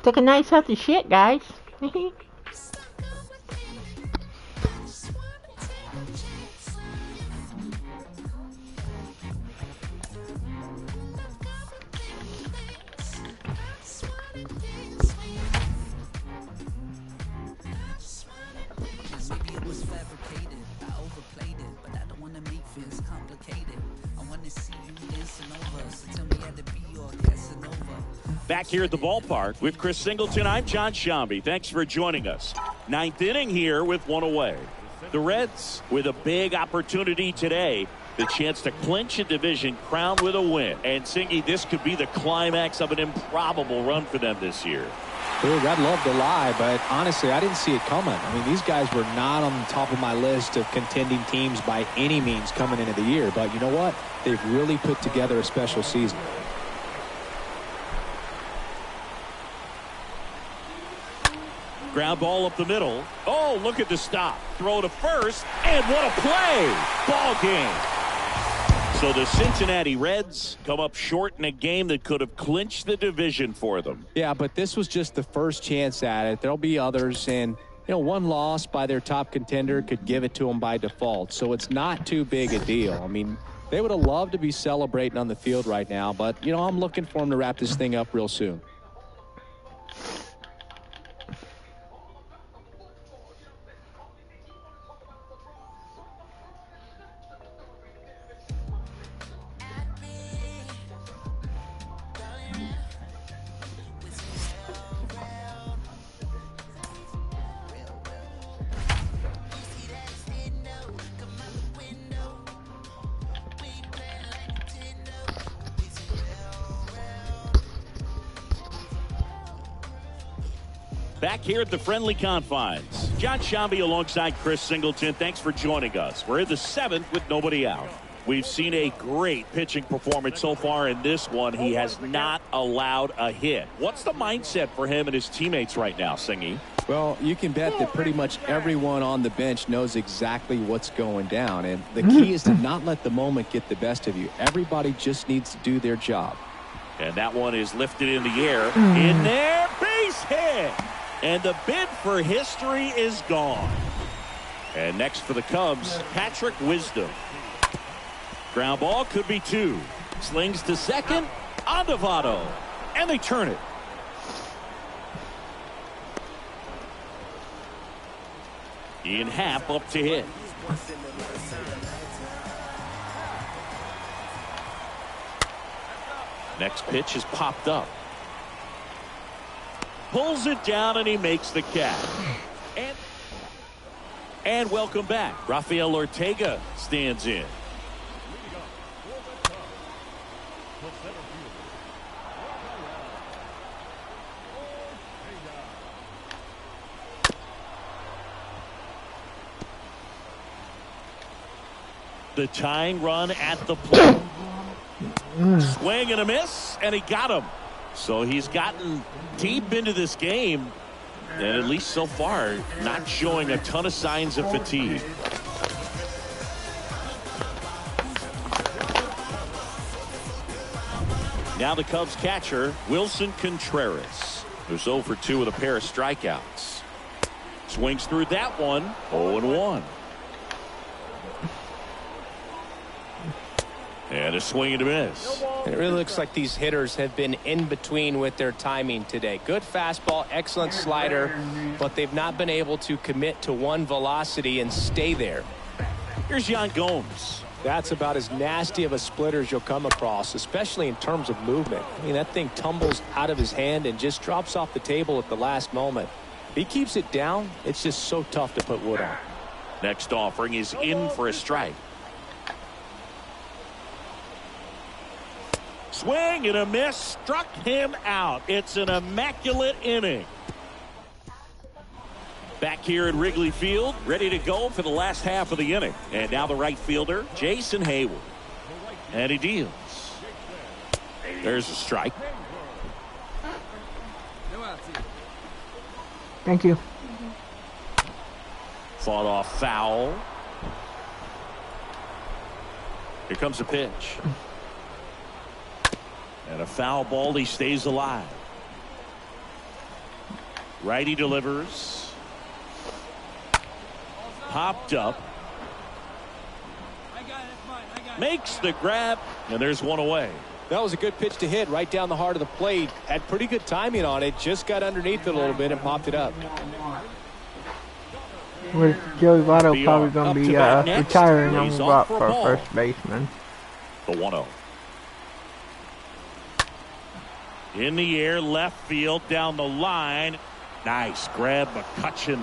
Take a nice healthy shit, guys. Back here at the ballpark with Chris Singleton, I'm John Shambi. Thanks for joining us. Ninth inning here with one away. The Reds with a big opportunity today. The chance to clinch a division crowned with a win. And Singy, this could be the climax of an improbable run for them this year. Look, I'd love to lie, but honestly, I didn't see it coming. I mean, these guys were not on the top of my list of contending teams by any means coming into the year. But you know what? They've really put together a special season. Ground ball up the middle. Oh, look at the stop. Throw to first, and what a play! Ball game. So the Cincinnati Reds come up short in a game that could have clinched the division for them. Yeah, but this was just the first chance at it. There'll be others, and you know, one loss by their top contender could give it to them by default. So it's not too big a deal. I mean, they would have loved to be celebrating on the field right now, but you know, I'm looking for them to wrap this thing up real soon. Back here at the friendly confines, John Shambi alongside Chris Singleton. Thanks for joining us. We're in the seventh with nobody out. We've seen a great pitching performance so far in this one. He has not allowed a hit. What's the mindset for him and his teammates right now, Singy? Well, you can bet that pretty much everyone on the bench knows exactly what's going down. And the key is to not let the moment get the best of you. Everybody just needs to do their job. And that one is lifted in the air. In there, base hit. And the bid for history is gone. And next for the Cubs, Patrick Wisdom. Ground ball could be two. Slings to second. Ondavado. And they turn it. Ian Happ up to hit. Next pitch is popped up. Pulls it down and he makes the catch. And welcome back. Rafael Ortega stands in. The tying run at the plate. Swing and a miss, and he got him. So he's gotten deep into this game, and at least so far, not showing a ton of signs of fatigue. Now the Cubs catcher, Wilson Contreras, who's 0 for 2 with a pair of strikeouts. Swings through that one, 0-1. And a swing and a miss. It really looks like these hitters have been in between with their timing today. Good fastball, excellent slider, but they've not been able to commit to one velocity and stay there. Here's Yan Gomes. That's about as nasty of a splitter as you'll come across, especially in terms of movement. I mean, that thing tumbles out of his hand and just drops off the table at the last moment. If he keeps it down, it's just so tough to put wood on. Next offering is in for a strike. Swing and a miss, struck him out. It's an immaculate inning. Back here at Wrigley Field, ready to go for the last half of the inning. And now the right fielder, Jason Hayward. And he deals. There's a strike. Thank you. Fought off foul. Here comes a pitch. And a foul ball, he stays alive. Righty delivers. Popped up. Makes the grab, and there's one away. That was a good pitch to hit right down the heart of the plate. Had pretty good timing on it. Just got underneath it a little bit and popped it up. With Joey Votto probably going to be retiring on the block for first baseman. The 1-0. In the air, left field, down the line. Nice grab, McCutchen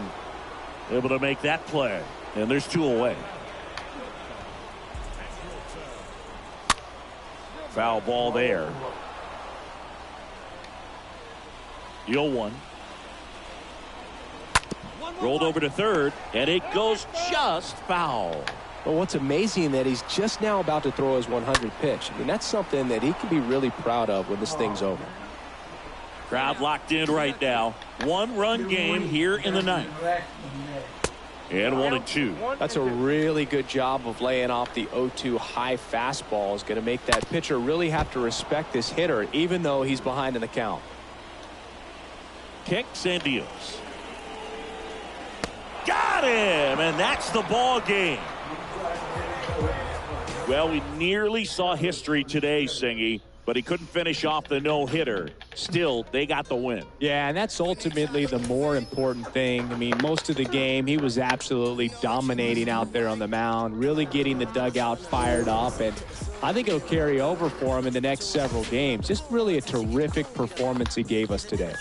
able to make that play. And there's 2 away. Foul ball there. 0-1. Rolled over to third, and it goes just foul. But what's amazing that he's just now about to throw his 100th pitch. I mean, that's something that he can be really proud of when this thing's over. Crowd locked in right now. 1-run game here in the 9th. And 1-2. That's a really good job of laying off the 0-2 high fastball. Is going to make that pitcher really have to respect this hitter, even though he's behind in the count. Kicks and deals. Got him, and that's the ball game. Well, we nearly saw history today, Singy, but he couldn't finish off the no-hitter. Still, they got the win. Yeah, and that's ultimately the more important thing. I mean, most of the game, he was absolutely dominating out there on the mound, really getting the dugout fired up, and I think it'll carry over for him in the next several games. Just really a terrific performance he gave us today.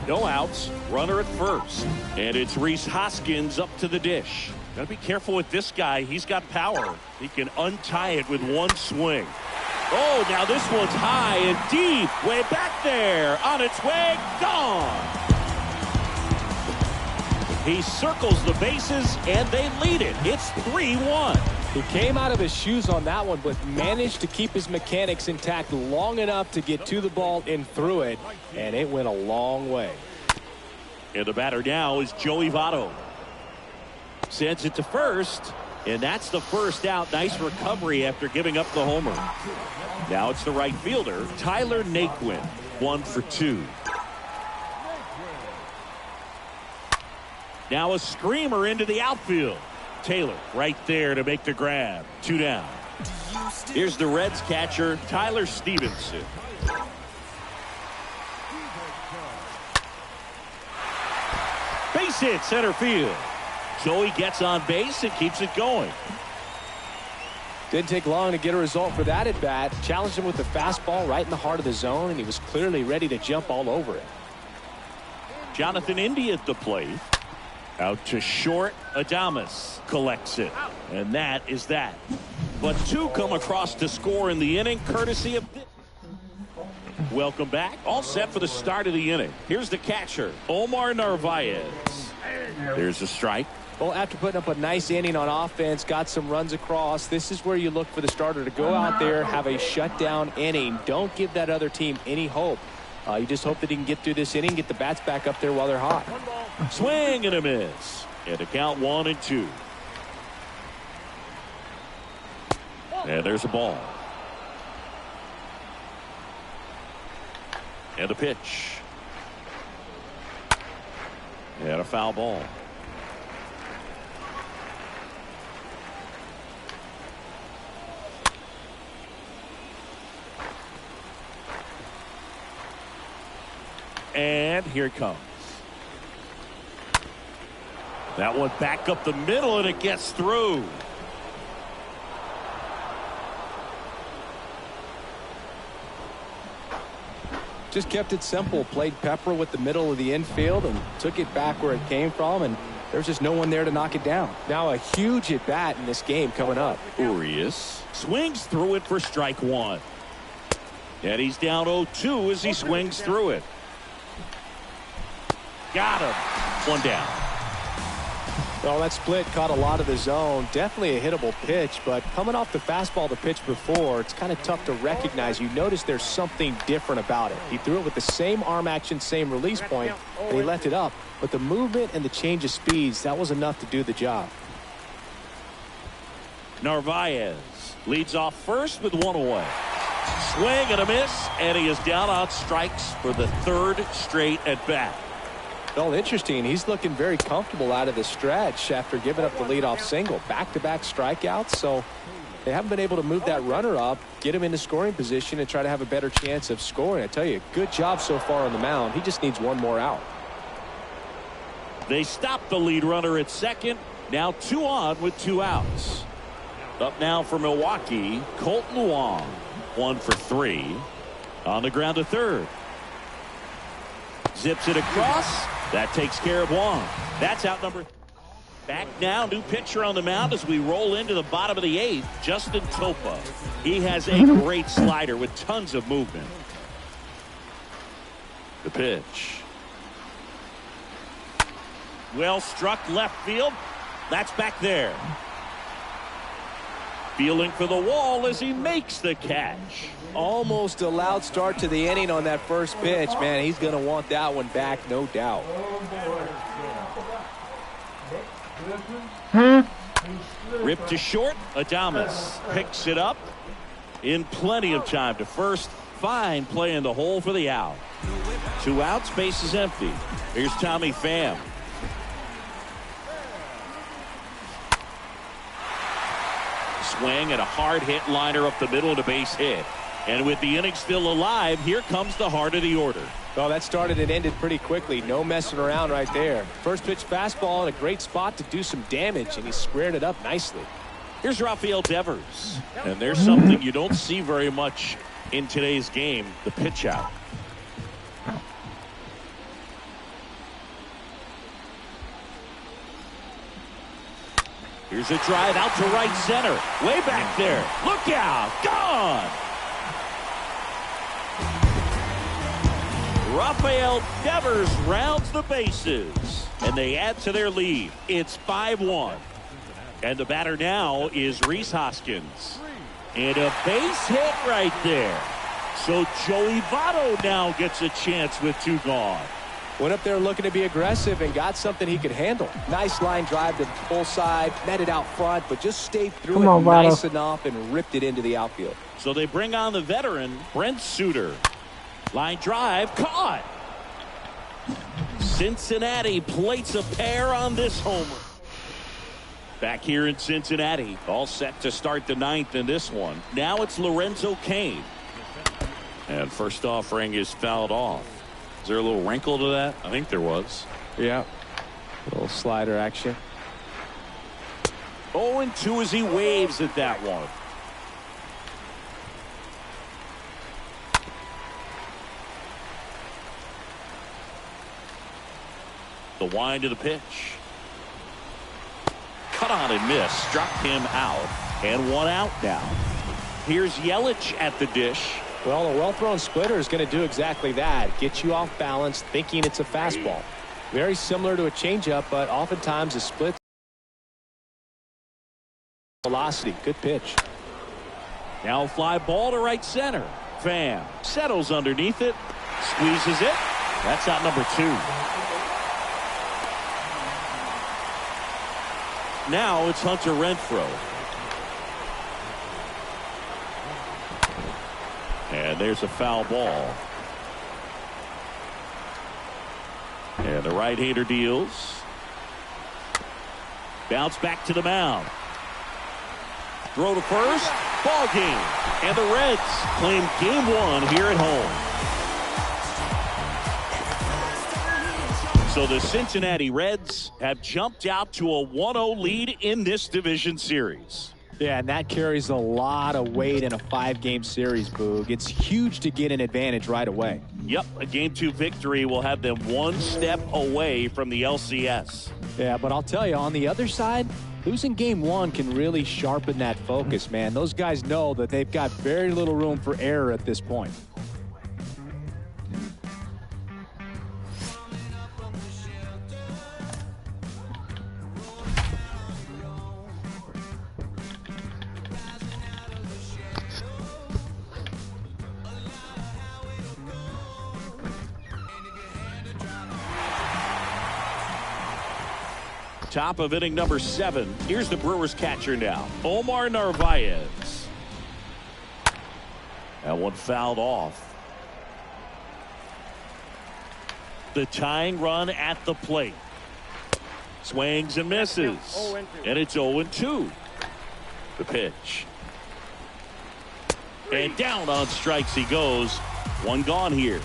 No outs, runner at first. And it's Rhys Hoskins up to the dish. Gotta be careful with this guy. He's got power. He can untie it with one swing. Oh, now this one's high and deep. Way back there. On its way. Gone. He circles the bases, and they lead it. It's 3-1. He came out of his shoes on that one, but managed to keep his mechanics intact long enough to get to the ball and through it, and it went a long way. And the batter now is Joey Votto. Sends it to first, and that's the first out. Nice recovery after giving up the homer. Now it's the right fielder, Tyler Naquin, 1 for 2. Now a screamer into the outfield. Taylor right there to make the grab. 2 down. Here's the Reds catcher, Tyler Stevenson. Base hit center field. Joey gets on base and keeps it going. Didn't take long to get a result for that at bat. Challenged him with the fastball right in the heart of the zone, and he was clearly ready to jump all over it. Jonathan India at the plate. Out to short. Adames collects it. And that is that. But 2 come across to score in the inning, courtesy of... Welcome back. All set for the start of the inning. Here's the catcher, Omar Narvaez. There's a strike. Well, after putting up a nice inning on offense, got some runs across, this is where you look for the starter to go out there, have a shutdown inning. Don't give that other team any hope. You just hope that he can get through this inning, get the bats back up there while they're hot. Swing and a miss. And a count 1-2. And there's a ball. And a pitch. And a foul ball. And here it comes. That one back up the middle, and it gets through. Just kept it simple. Played pepper with the middle of the infield and took it back where it came from, and there's just no one there to knock it down. Now a huge at bat in this game coming up. Urias swings through it for strike 1. And he's down 0-2 as he swings through it. Got him. One down. Well, that split caught a lot of the zone. Definitely a hittable pitch, but coming off the fastball the pitch before, it's kind of tough to recognize. You notice there's something different about it. He threw it with the same arm action, same release point, and he left it up. But the movement and the change of speeds, that was enough to do the job. Narvaez leads off first with one away. Swing and a miss, and he is down on strikes for the third straight at bat. Well, interesting. He's looking very comfortable out of the stretch after giving up the leadoff single. Back-to-back strikeouts, so they haven't been able to move that runner up, get him into scoring position, and try to have a better chance of scoring. I tell you, good job so far on the mound. He just needs one more out. They stop the lead runner at second. Now 2 on with 2 outs. Up now for Milwaukee, Colton Wong. 1 for 3. On the ground to third. Zips it across. That takes care of Wong. That's out number. Back now, new pitcher on the mound as we roll into the bottom of the 8th. Justin Topa. He has a great slider with tons of movement. The pitch. Well struck left field. That's back there. Feeling for the wall as he makes the catch. Almost a loud start to the inning on that first pitch. Man, he's going to want that one back, no doubt. Ripped to short. Adames picks it up in plenty of time to first. Fine play in the hole for the out. 2 outs, base is empty. Here's Tommy Pham. Swing and a hard hit liner up the middle and a base hit. And with the inning still alive, here comes the heart of the order. Well, that started and ended pretty quickly. No messing around right there. First pitch fastball in a great spot to do some damage, and he squared it up nicely. Here's Rafael Devers. And there's something you don't see very much in today's game, the pitch out. Here's a drive out to right center. Way back there. Look out. Gone. Rafael Devers rounds the bases. And they add to their lead. It's 5-1. And the batter now is Rhys Hoskins. And a base hit right there. So Joey Votto now gets a chance with 2 gone. Went up there looking to be aggressive and got something he could handle. Nice line drive to the full side, met it out front, but just stayed through it nice enough and ripped it into the outfield. So they bring on the veteran, Brent Suter. Line drive, caught. Cincinnati plates a pair on this homer. Back here in Cincinnati, all set to start the 9th in this one. Now it's Lorenzo Cain. And first offering is fouled off. Is there a little wrinkle to that? I think there was. Yeah. A little slider action. 0-2 as he waves at that one. The wind of the pitch. Cut on and miss. Struck him out. And 1 out now. Here's Yelich at the dish. Well, a well-thrown splitter is going to do exactly that. Get you off balance, thinking it's a fastball. Very similar to a changeup, but oftentimes a split velocity. Good pitch. Now a fly ball to right center. Pham settles underneath it. Squeezes it. That's out number 2. Now it's Hunter Renfroe. And there's a foul ball. And the right-hander deals. Bounce back to the mound. Throw to first. Ball game. And the Reds claim game 1 here at home. So the Cincinnati Reds have jumped out to a 1-0 lead in this division series. Yeah, and that carries a lot of weight in a 5-game series, Boog. It's huge to get an advantage right away. Yep, a Game 2 victory will have them 1 step away from the LCS. Yeah, but I'll tell you, on the other side, Losing game one can really sharpen that focus, man. Those guys know that they've got very little room for error at this point. Top of inning number 7. Here's the Brewers catcher now, Omar Narvaez. That one fouled off. The tying run at the plate. Swings and misses. And it's 0-2. The pitch. And down on strikes he goes. One gone here.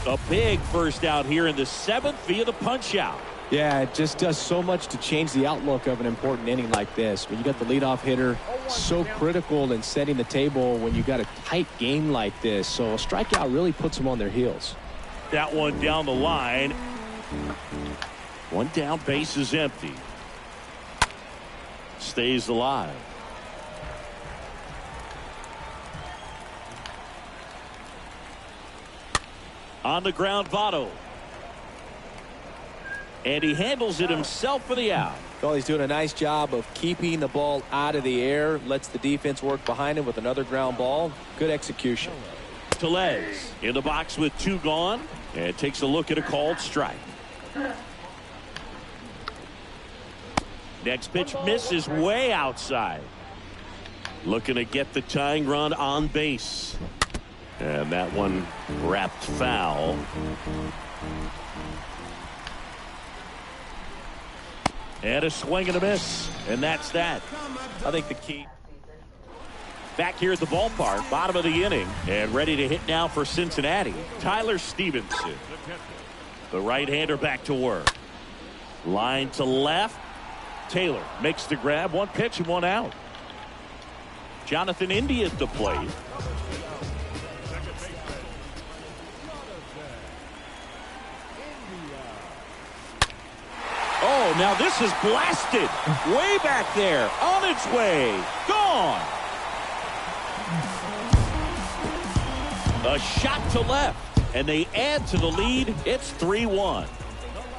A big first out here in the 7th via the punch out. Yeah, it just does so much to change the outlook of an important inning like this. When you got the leadoff hitter, so critical in setting the table when you got a tight game like this. So a strikeout really puts them on their heels. That one down the line. One down, base is empty. Stays alive. On the ground, Votto. And he handles it himself for the out. Well, he's doing a nice job of keeping the ball out of the air. Lets the defense work behind him with another ground ball. Good execution. Tellez in the box with 2 gone. And takes a look at a called strike. Next pitch misses way outside. Looking to get the tying run on base. And that one wrapped foul. And a swing and a miss. And that's that. I think the key. Back here at the ballpark, bottom of the inning. And ready to hit now for Cincinnati, Tyler Stevenson. The right-hander back to work. Line to left. Taylor makes the grab. 1 pitch and 1 out. Jonathan India at the plate. Oh, now this is blasted. Way back there. On its way. Gone. A shot to left. And they add to the lead. It's 3-1.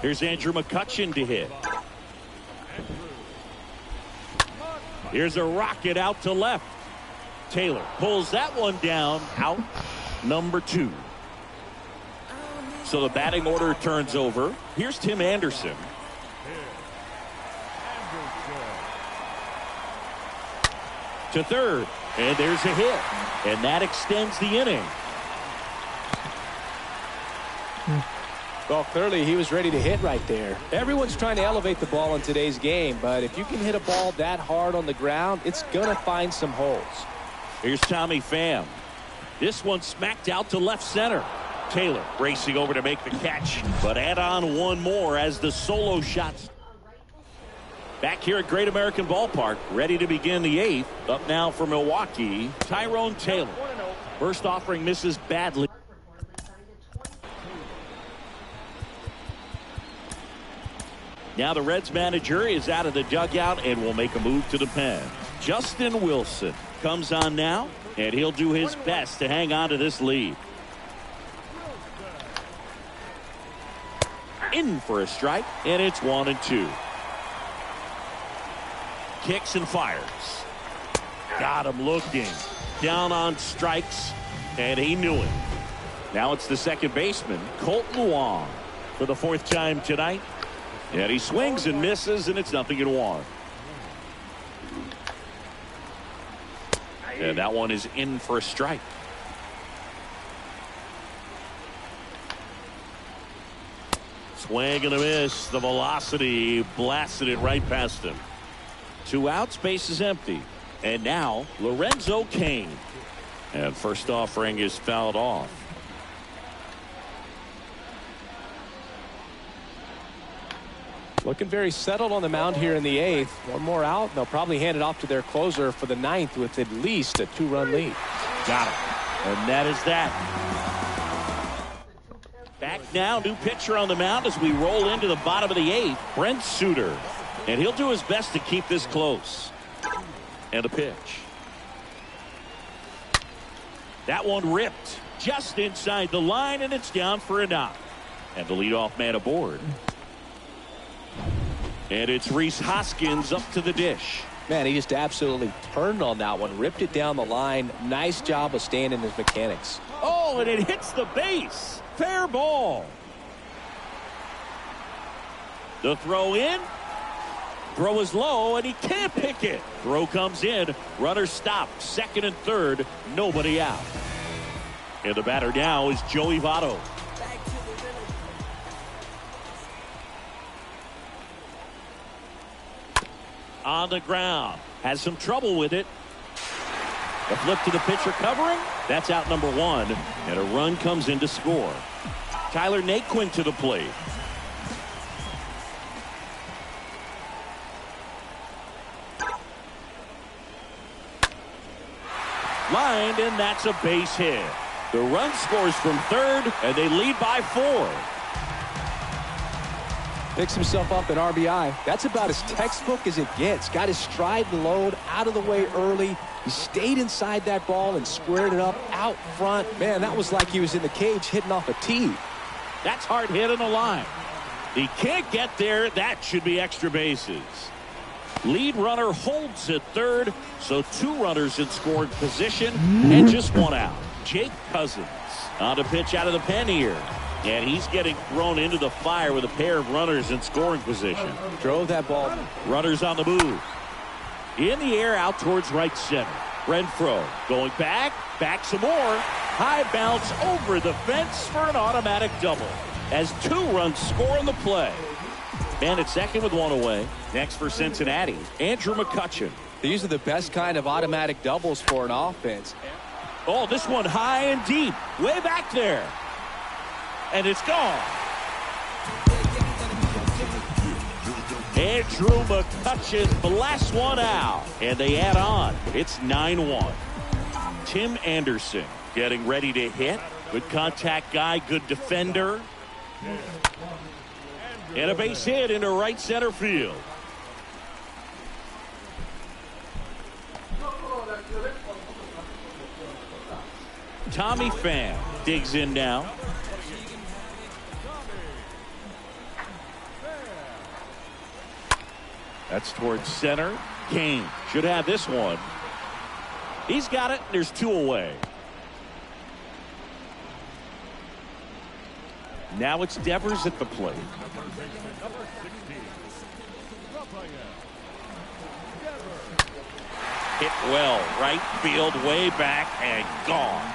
Here's Andrew McCutchen to hit. Here's a rocket out to left. Taylor pulls that one down. Out number 2. So the batting order turns over. Here's Tim Anderson. To third, and there's a hit, and that extends the inning. Well, clearly he was ready to hit right there. Everyone's trying to elevate the ball in today's game, but if you can hit a ball that hard on the ground, it's gonna find some holes. Here's Tommy Pham. This one smacked out to left center. Taylor racing over to make the catch, but add on one more as the solo shots. Back here at Great American Ballpark, ready to begin the 8th. Up now for Milwaukee, Tyrone Taylor. First offering misses badly. Now the Reds manager is out of the dugout and will make a move to the pen. Justin Wilson comes on now, and he'll do his best to hang on to this lead. In for a strike, and it's 1-2. Kicks and fires. Got him looking. Down on strikes, and he knew it. Now it's the second baseman, Colton Wong, for the 4th time tonight. And he swings and misses, and it's 0-1. And that one is in for a strike. Swing and a miss. The velocity blasted it right past him. 2 outs, base is empty. And now Lorenzo Cain. And first offering is fouled off. Looking very settled on the mound here in the 8th. One more out, and they'll probably hand it off to their closer for the 9th with at least a 2-run lead. Got it. And that is that. Back now, new pitcher on the mound as we roll into the bottom of the 8th. Brent Suter. And he'll do his best to keep this close. And a pitch. That one ripped just inside the line, and it's down for a knock. And the leadoff man aboard. And it's Rhys Hoskins up to the dish. Man, he just absolutely turned on that one, ripped it down the line. Nice job of staying in his mechanics. Oh, and it hits the base. Fair ball. The throw in. Throw is low, and he can't pick it. Throw comes in. Runner stopped. Second and third. Nobody out. And the batter now is Joey Votto. On the ground. Has some trouble with it. The flip to the pitcher covering. That's out number one. And a run comes in to score. Tyler Naquin to the plate. Lined, and that's a base hit. The run scores from third, and they lead by 4. Picks himself up at RBI. That's about as textbook as it gets. Got his stride and load out of the way early. He stayed inside that ball and squared it up out front. Man, that was like he was in the cage hitting off a tee. That's hard hit on the line. He can't get there. That should be extra bases. Lead runner holds at third, so 2 runners in scoring position and just 1 out. Jake Cousins on the pitch out of the pen here. And he's getting thrown into the fire with a pair of runners in scoring position. Drove that ball. Runners on the move. In the air out towards right center. Renfroe going back some more. High bounce over the fence for an automatic double. As 2 runs score in the play. Man at second with 1 away. Next for Cincinnati, Andrew McCutchen. These are the best kind of automatic doubles for an offense. Oh, this one high and deep. Way back there. And it's gone. Andrew McCutchen blasts one out. And they add on. It's 9-1. Tim Anderson getting ready to hit. Good contact guy, good defender. And a base hit into right center field. Tommy Pham digs in now. That's towards center. Kane should have this one. He's got it. There's 2 away. Now it's Devers at the plate. Hit well. Right field, way back, and gone.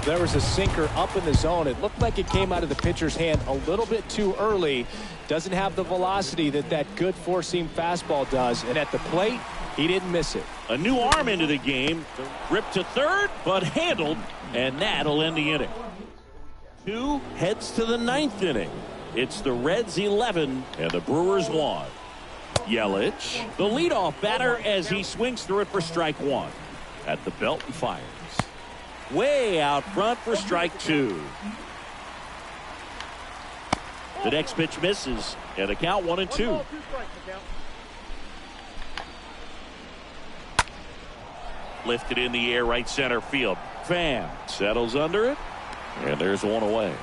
There was a sinker up in the zone. It looked like it came out of the pitcher's hand a little bit too early. Doesn't have the velocity that good four-seam fastball does. And at the plate, he didn't miss it. A new arm into the game. Ripped to third, but handled, and that'll end the inning. 2 heads to the 9th inning. It's the Reds 11 and the Brewers 1. Yelich, the leadoff batter, as he swings through it for strike 1. At the belt and fires. Way out front for strike 2. The next pitch misses, and the count 1-2. Lifted in the air, right center field. Pham settles under it, and there's 1 away.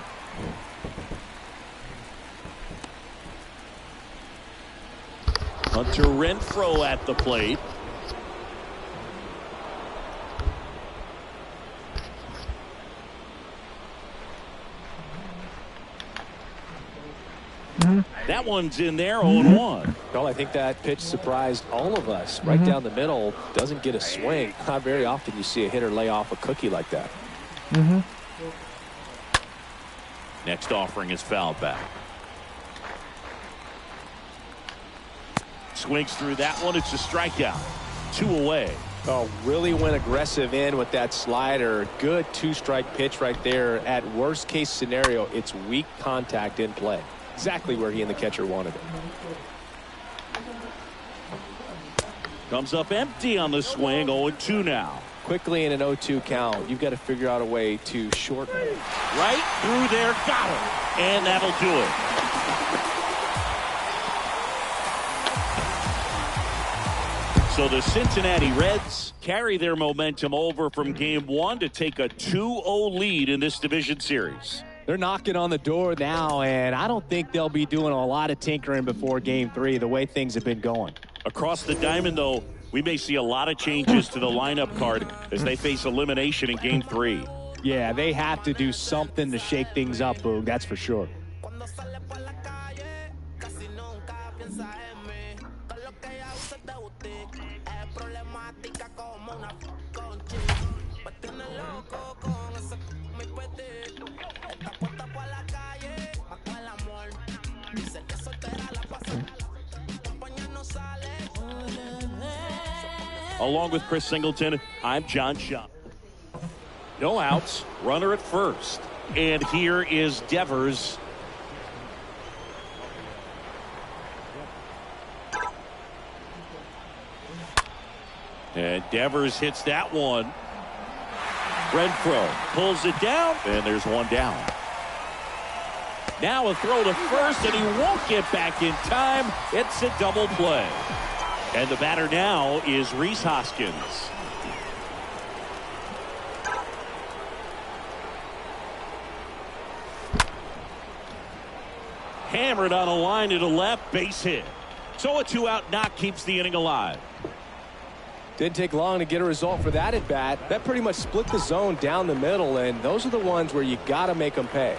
Hunter Renfroe at the plate. That one's in there, 0-1. Well, I think that pitch surprised all of us. Right down the middle, doesn't get a swing. Not very often you see a hitter lay off a cookie like that. Next offering is fouled back. Swings through that one. It's a strikeout. 2 away. Oh, really went aggressive in with that slider. Good 2-strike pitch right there. At worst case scenario, it's weak contact in play. Exactly where he and the catcher wanted it. Comes up empty on the swing. 0-2 now. quickly in an 0-2 count, you've got to figure out a way to shorten it. Right through there, got him. And that'll do it. So the Cincinnati Reds carry their momentum over from game one to take a 2-0 lead in this division series. They're knocking on the door now, and I don't think they'll be doing a lot of tinkering before game three, the way things have been going. Across the diamond, though, we may see a lot of changes to the lineup card as they face elimination in game three. Yeah, they have to do something to shake things up, Boog, that's for sure. Along with Chris Singleton, I'm John Schaub. No outs, runner at first. And here is Devers. And Devers hits that one. Renfroe pulls it down, and there's one down. Now a throw to first, and he won't get back in time. It's a double play. And the batter now is Rhys Hoskins. Hammered on a line to the left, base hit. So a 2-out knock keeps the inning alive. Didn't take long to get a result for that at bat. That pretty much split the zone down the middle, and those are the ones where you got to make them pay.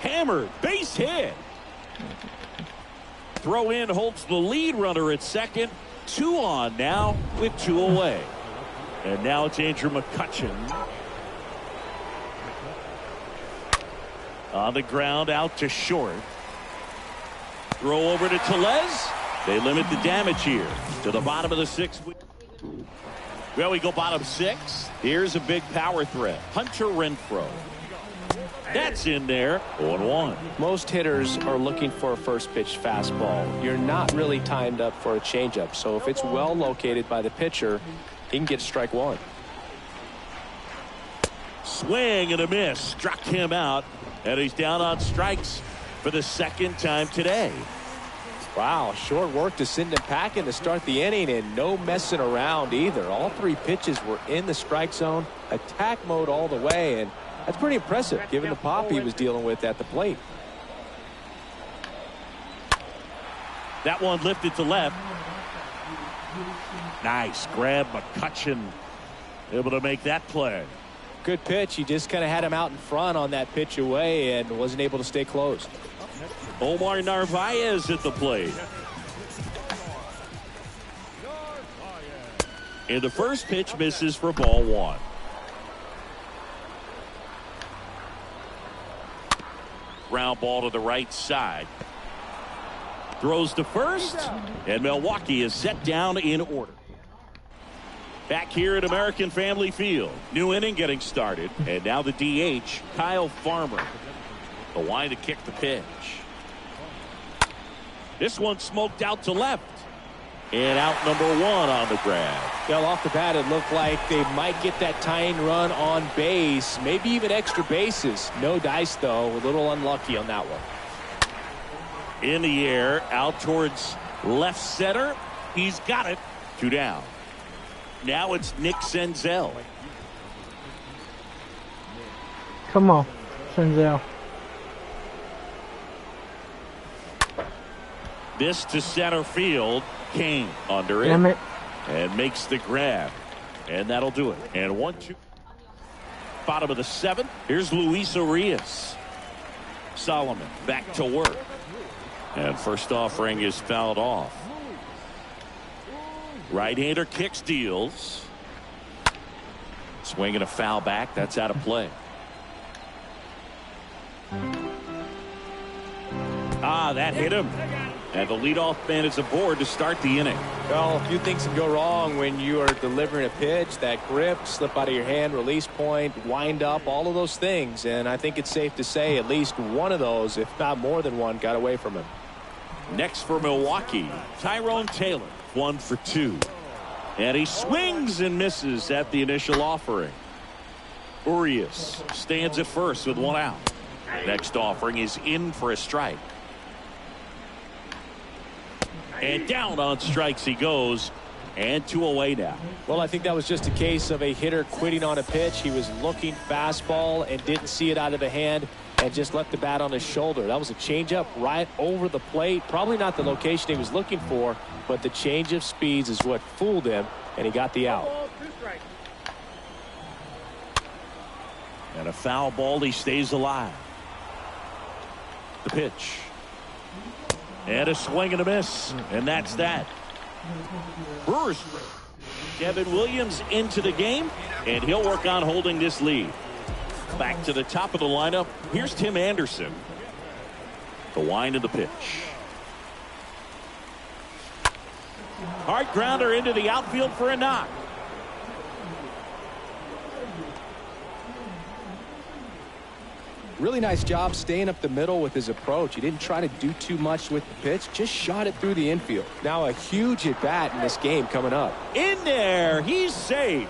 Hammered, base hit. Throw in holds the lead runner at second. 2 on now with 2 away. And now it's Andrew McCutchen. On the ground out to short. Throw over to Tellez. They limit the damage here to the bottom of the 6th. Well, we go bottom 6. Here's a big power threat. Hunter Renfroe. That's in there. 0-1. Most hitters are looking for a first pitch fastball. You're not really timed up for a changeup. So if it's well located by the pitcher, he can get strike one. Swing and a miss. Struck him out. And he's down on strikes for the 2nd time today. Wow, short work to send him packing to start the inning, and no messing around either. All 3 pitches were in the strike zone, attack mode all the way, and that's pretty impressive given the pop he was dealing with at the plate. That one lifted to left. Nice grab. McCutchen able to make that play. Good pitch. He just kind of had him out in front on that pitch away and wasn't able to stay close. Omar Narvaez at the plate. And the first pitch misses for ball 1. Ground ball to the right side. Throws to first. And Milwaukee is set down in order. Back here at American Family Field. New inning getting started. And now the DH, Kyle Farmer. The line to kick the pitch. This one smoked out to left. And out number 1 on the grab. Well, off the bat, it looked like they might get that tying run on base. Maybe even extra bases. No dice, though. A little unlucky on that one. In the air, out towards left center. He's got it. 2 down. Now it's Nick Senzel. Come on, Senzel. This to center field. Kane under it. Damn it. And makes the grab. And that'll do it. And 1-2. Bottom of the 7th. Here's Luis Urias. Solomon back to work. And first offering is fouled off. Right-hander kicks, deals. Swinging a foul back. That's out of play. That hit him. And the leadoff man is aboard to start the inning. Well, a few things can go wrong when you are delivering a pitch. That grip, slip out of your hand, release point, wind up, all of those things. And I think it's safe to say at least one of those, if not more than one, got away from him. Next for Milwaukee, Tyrone Taylor, 1 for 2. And he swings and misses at the initial offering. Urias stands at first with 1 out. Next offering is in for a strike. And down on strikes he goes. And 2 away now. Well, I think that was just a case of a hitter quitting on a pitch. He was looking fastball and didn't see it out of the hand and just left the bat on his shoulder. That was a changeup right over the plate. Probably not the location he was looking for, but the change of speeds is what fooled him, and he got the out. And a foul ball, he stays alive. The pitch. And a swing and a miss. And that's that. Brewers. Kevin Williams into the game, and he'll work on holding this lead. Back to the top of the lineup. Here's Tim Anderson. The wind of the pitch. Hard grounder into the outfield for a knock. Really nice job staying up the middle with his approach. He didn't try to do too much with the pitch, just shot it through the infield. Now a huge at bat in this game coming up. In there, he's safe.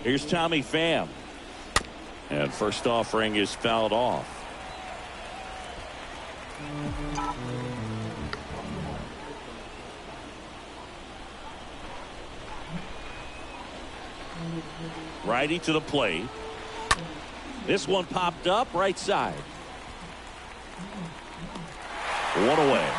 Here's Tommy Pham. And first offering is fouled off. Righty to the plate. This one popped up right side. 1 away.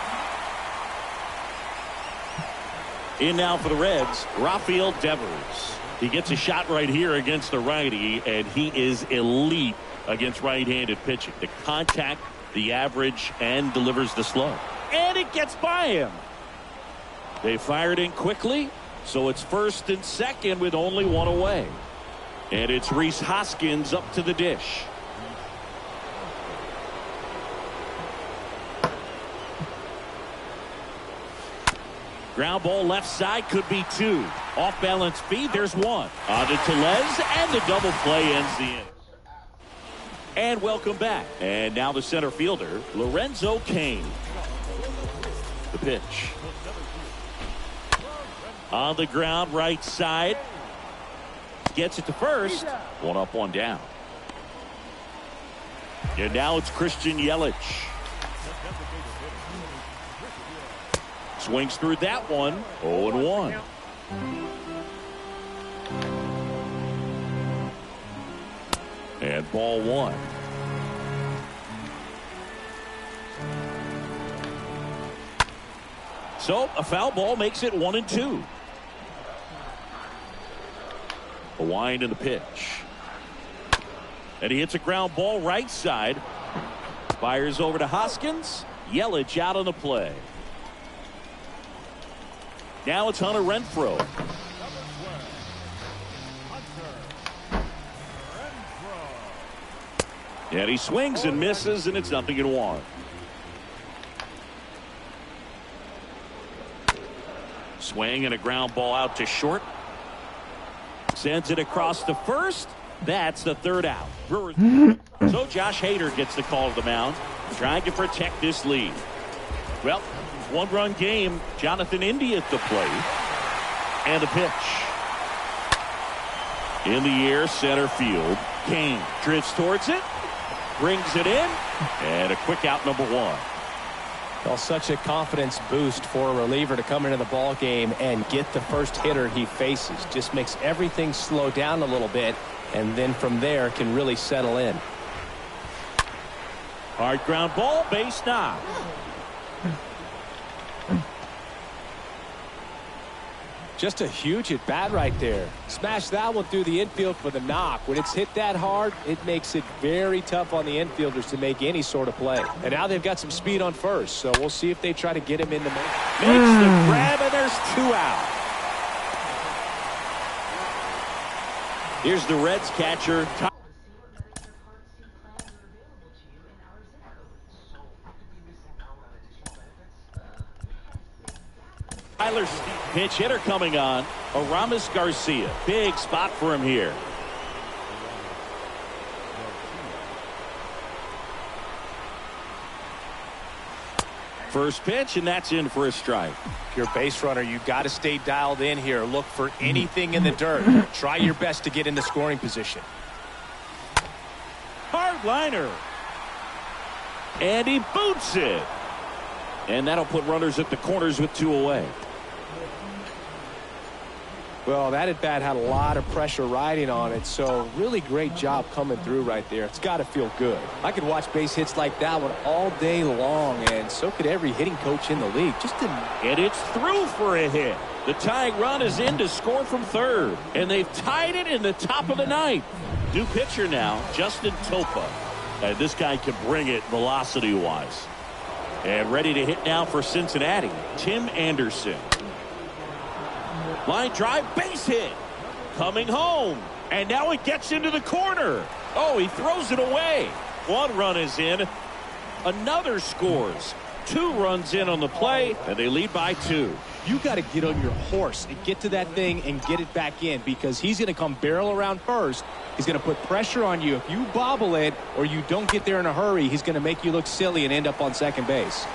In now for the Reds, Rafael Devers. He gets a shot right here against the righty, and he is elite against right-handed pitching. The contact, the average, and delivers the slow. And it gets by him. They fired in quickly, so it's first and second with only 1 away. And it's Rhys Hoskins up to the dish. Ground ball left side, could be 2. Off balance feed, there's 1. On to Tellez, and the double play ends the inning. And welcome back. And now the center fielder, Lorenzo Cain. The pitch. On the ground, right side. Gets it to first. 1 up, 1 down. And now it's Christian Yelich. Swings through that one. 0-1. And ball 1. So a foul ball makes it 1-2. A wind in the pitch. And he hits a ground ball right side. Fires over to Hoskins. Yelich out on the play. Now it's Hunter Renfroe. And he swings and misses, and it's 0-1. Swing and a ground ball out to short. Sends it across to first. That's the 3rd out. Brewers. So Josh Hader gets the call to the mound, trying to protect this lead. Well, 1-run game. Jonathan India at the plate. And the pitch. In the air, center field. Cain drifts towards it. Brings it in. And a quick out, number 1. Well, such a confidence boost for a reliever to come into the ball game and get the first hitter he faces. Just makes everything slow down a little bit, and then from there can really settle in. Hard ground ball, base knock. Just a huge at bat right there. Smash that one through the infield for the knock. When it's hit that hard, it makes it very tough on the infielders to make any sort of play. And now they've got some speed on first, so we'll see if they try to get him in the motion. Makes the grab, and there's 2 out. Here's the Reds catcher. Tyler's pinch hitter coming on. Aramis Garcia. Big spot for him here. First pitch, and that's in for a strike. If you're a base runner, you got to stay dialed in here. Look for anything in the dirt. Try your best to get into scoring position. Hard liner. And he boots it. And that'll put runners at the corners with 2 away. Well, that at bat had a lot of pressure riding on it, so really great job coming through right there. It's got to feel good. I could watch base hits like that one all day long, and so could every hitting coach in the league. And it's through for a hit. The tying run is in to score from third, and they've tied it in the top of the ninth. New pitcher now, Justin Topa. And this guy can bring it velocity-wise. And ready to hit now for Cincinnati, Tim Anderson. Line drive, base hit. Coming home. And now it gets into the corner. Oh, he throws it away. 1 run is in. Another scores. 2 runs in on the play, and they lead by 2. You got to get on your horse and get to that thing and get it back in, because he's going to come barrel around first. He's going to put pressure on you. If you bobble it or you don't get there in a hurry, he's going to make you look silly and end up on second base.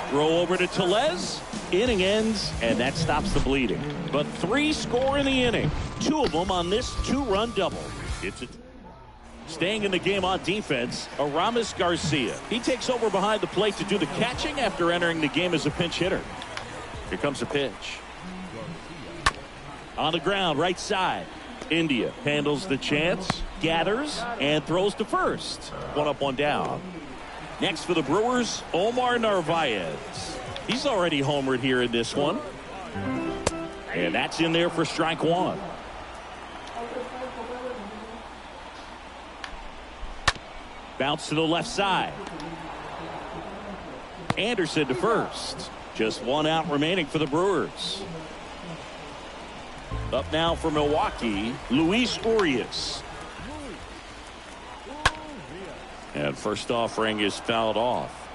Throw over to Tellez. Inning ends, and that stops the bleeding. But 3 score in the inning. 2 of them on this 2-run double. Staying in the game on defense, Aramis Garcia. He takes over behind the plate to do the catching after entering the game as a pinch hitter. Here comes a pitch. On the ground, right side. India handles the chance, gathers, and throws to first. 1 up, 1 down. Next for the Brewers, Omar Narvaez. He's already homered here in this one. And that's in there for strike 1. Bounce to the left side. Anderson to first. Just 1 out remaining for the Brewers. Up now for Milwaukee, Luis Urias. And first offering is fouled off.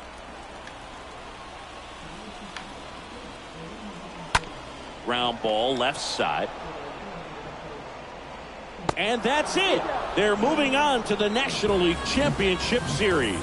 Ground ball left side. And that's it. They're moving on to the National League Championship Series.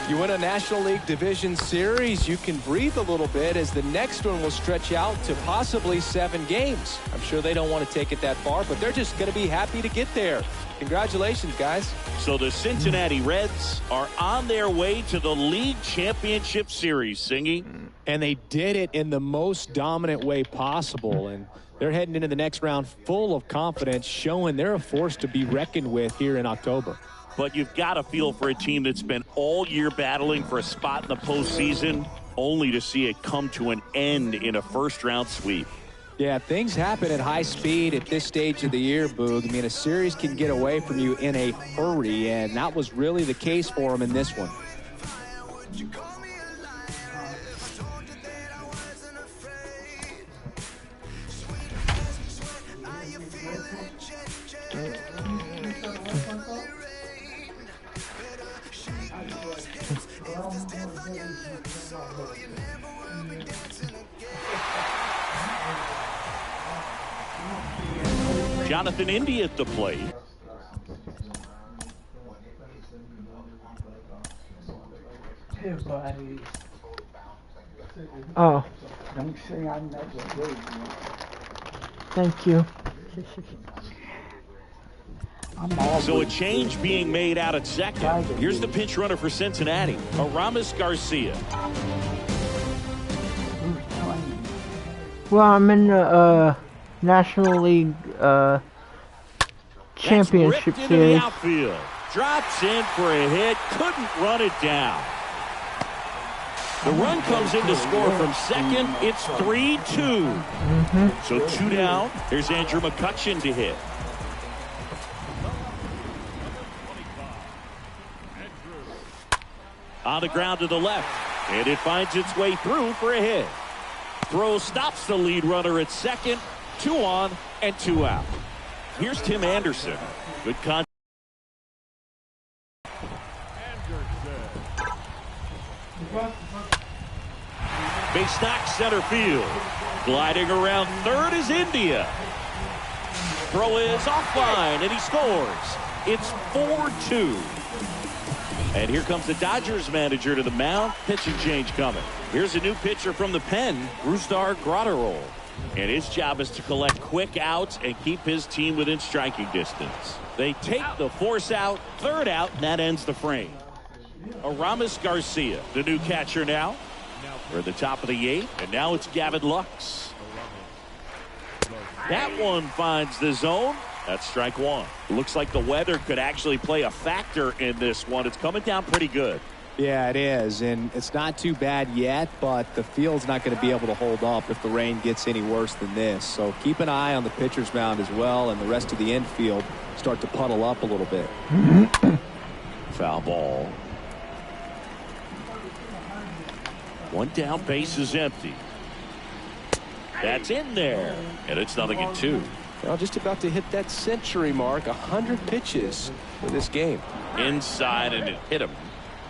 You win a National League Division Series, you can breathe a little bit, as the next one will stretch out to possibly 7 games. I'm sure they don't want to take it that far, but they're just going to be happy to get there. Congratulations, guys. So the Cincinnati Reds are on their way to the League Championship Series, Singy. And they did it in the most dominant way possible, and they're heading into the next round full of confidence, showing they're a force to be reckoned with here in October. But you've got to feel for a team that's been all year battling for a spot in the postseason, only to see it come to an end in a first-round sweep. Yeah, things happen at high speed at this stage of the year, Boog. I mean, a series can get away from you in a hurry, and that was really the case for them in this one. Jonathan India at the plate. Oh. Thank you. So a change being made out at second. Here's the pinch runner for Cincinnati, Aramis Garcia. Well, I'm in the National League Championship Series. Outfield. Drops in for a hit. Couldn't run it down. The run comes in to score from second. It's 3-2. So 2 down. Here's Andrew McCutchen to hit. On the ground to the left. And it finds its way through for a hit. Throw stops the lead runner at second. 2 on and 2 out. Here's Tim Anderson. Good contact. Base knock center field. Gliding around third is India. Throw is offline, and he scores. It's 4-2. And here comes the Dodgers manager to the mound. Pitching change coming. Here's a new pitcher from the pen, Brusdar Graterol. And his job is to collect quick outs and keep his team within striking distance. They take the force out, third out, and that ends the frame. Aramis Garcia, the new catcher now. We're at the top of the 8th, and now it's Gavin Lux. That one finds the zone. That's strike one. Looks like the weather could actually play a factor in this one. It's coming down pretty good. Yeah, it is, and it's not too bad yet, but the field's not going to be able to hold up if the rain gets any worse than this. So keep an eye on the pitcher's mound as well, and the rest of the infield start to puddle up a little bit. Foul ball. One down, base is empty. That's in there, and it's 0-2. Well, just about to hit that century mark. 100 pitches for this game. Inside, and it hit him.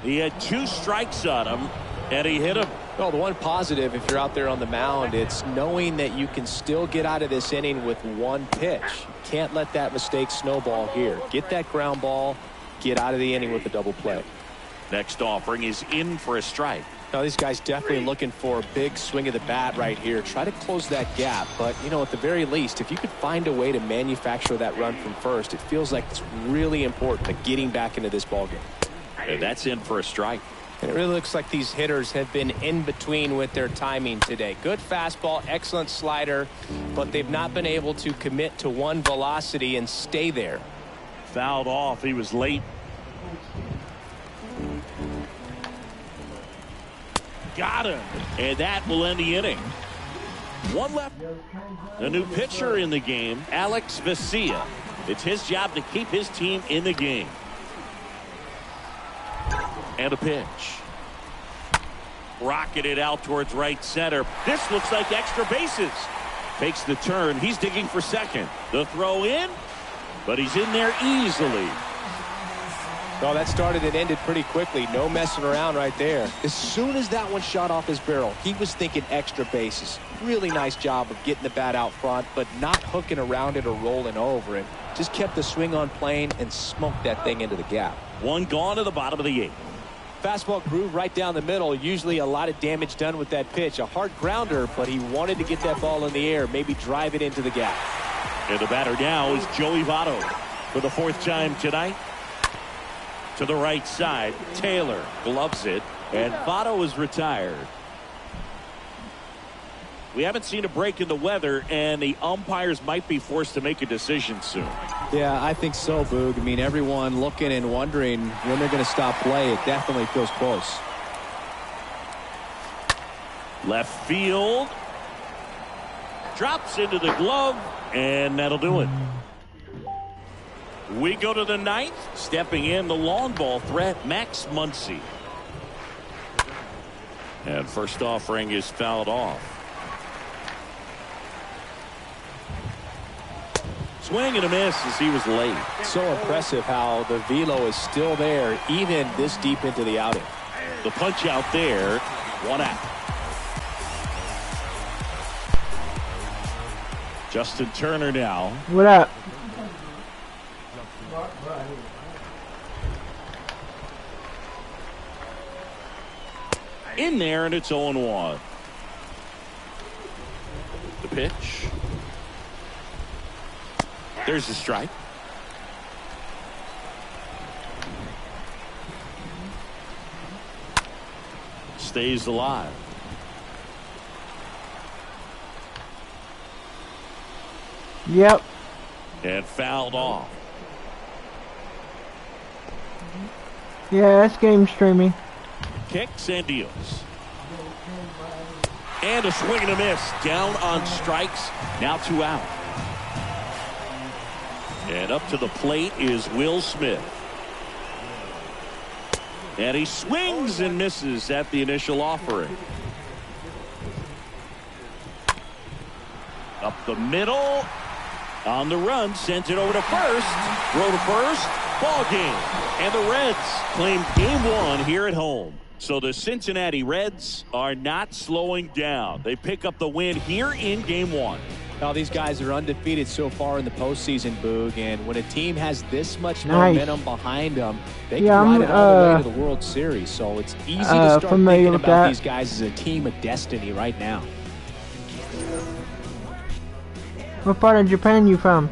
He had 2 strikes on him, and he hit him. Well, the one positive, if you're out there on the mound, it's knowing that you can still get out of this inning with 1 pitch. You can't let that mistake snowball here. Get that ground ball, get out of the inning with a double play. Next offering is in for a strike. Now, these guys definitely looking for a big swing of the bat right here. Try to close that gap. But, you know, at the very least, if you could find a way to manufacture that run from first, it feels like it's really important to getting back into this ballgame. And that's in for a strike. And it really looks like these hitters have been in between with their timing today. Good fastball, excellent slider, but they've not been able to commit to one velocity and stay there. Fouled off. He was late. Got him. And that will end the inning. One left. A new pitcher in the game, Alex Vesia. It's his job to keep his team in the game. And a pitch. Rocketed out towards right center. This looks like extra bases. Takes the turn. He's digging for second. The throw in, but he's in there easily. Well, that started and ended pretty quickly. No messing around right there. As soon as that one shot off his barrel, he was thinking extra bases. Really nice job of getting the bat out front, but not hooking around it or rolling over it. Just kept the swing on plane and smoked that thing into the gap. One gone to the bottom of the 8th. Fastball groove right down the middle. Usually a lot of damage done with that pitch. A hard grounder, but he wanted to get that ball in the air, maybe drive it into the gap. And the batter now is Joey Votto for the 4th time tonight. To the right side, Taylor gloves it, and Votto is retired. We haven't seen a break in the weather, and the umpires might be forced to make a decision soon. Yeah, I think so, Boog. I mean, everyone looking and wondering when they're going to stop play. It definitely feels close. Left field. Drops into the glove, and that'll do it. We go to the 9th. Stepping in, the long ball threat, Max Muncy. And first offering is fouled off. Swing and a miss as he was late. So impressive how the velo is still there even this deep into the outing. The punch out there, 1 out. Justin Turner now. What up? In there, and it's 0-1. The pitch. There's the strike. Stays alive. Yep. And fouled off. Yeah, that's game streaming. Kicks and deals. And a swing and a miss. Down on strikes. Now 2 out. And up to the plate is Will Smith. And he swings and misses at the initial offering. Up the middle. On the run, sends it over to first. Throw to first. Ball game. And the Reds claim game one here at home. So the Cincinnati Reds are not slowing down. They pick up the win here in game one. Now these guys are undefeated so far in the postseason, Boog, and when a team has this much momentum behind them, they can ride it all the way to the World Series. So it's easy to start thinking about these guys as a team of destiny right now. What part of Japan you from?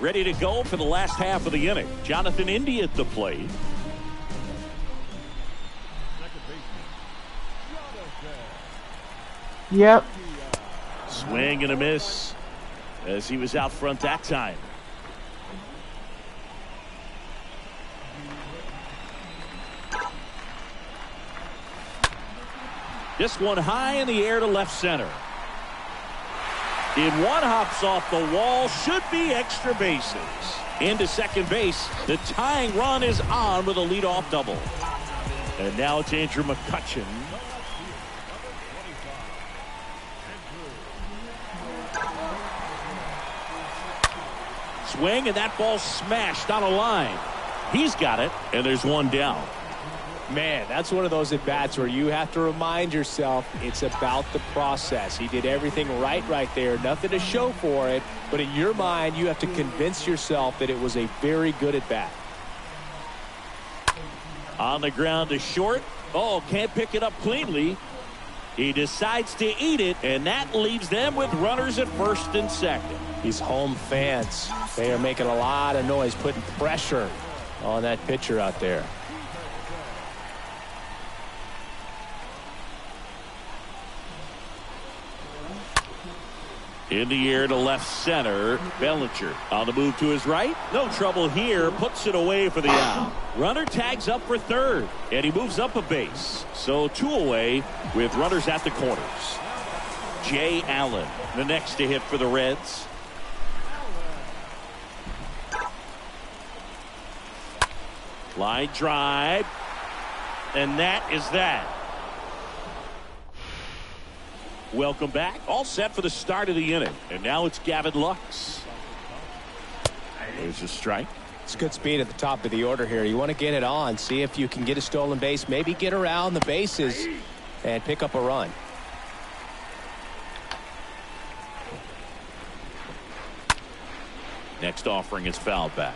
Ready to go for the last half of the inning. Jonathan India at the plate. Yep. Swing and a miss as he was out front that time. This one high in the air to left center. In one hops off the wall, should be extra bases. Into second base, the tying run is on with a leadoff double. And now it's Andrew McCutchen. Swing, and that ball smashed on a line. He's got it, and there's one down. Man, that's one of those at-bats where you have to remind yourself it's about the process. He did everything right there. Nothing to show for it. But in your mind, you have to convince yourself that it was a very good at-bat. On the ground to short. Oh, can't pick it up cleanly. He decides to eat it, and that leaves them with runners at first and second. These home fans, they are making a lot of noise, putting pressure on that pitcher out there. In the air to left center. Bellinger on the move to his right. No trouble here. Puts it away for the out. Runner tags up for third. And he moves up a base. So 2 away with runners at the corners. Jay Allen, the next to hit for the Reds. Line drive. And that is that. Welcome back. All set for the start of the inning. And now it's Gavin Lux. There's a strike. It's good speed at the top of the order here. You want to get it on. See if you can get a stolen base. Maybe get around the bases and pick up a run. Next offering is fouled back.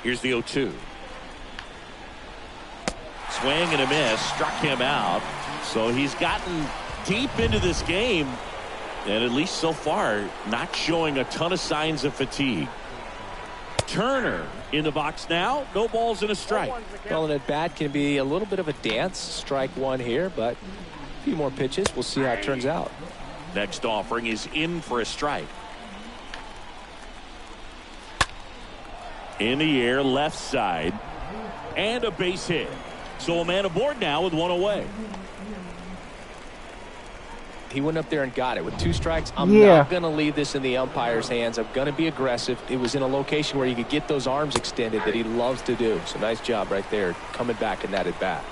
Here's the 0-2. Swing and a miss. Struck him out. So he's gotten deep into this game, and at least so far, not showing a ton of signs of fatigue. Turner in the box now. No balls and a strike. Well, an at-bat can be a little bit of a dance. Strike one here, but a few more pitches. We'll see how it turns out. Next offering is in for a strike. In the air, left side, and a base hit. So a man aboard now with 1 away. He went up there and got it with 2 strikes. I'm not going to leave this in the umpire's hands. I'm going to be aggressive. It was in a location where you could get those arms extended that he loves to do. So nice job right there coming back in that at bat.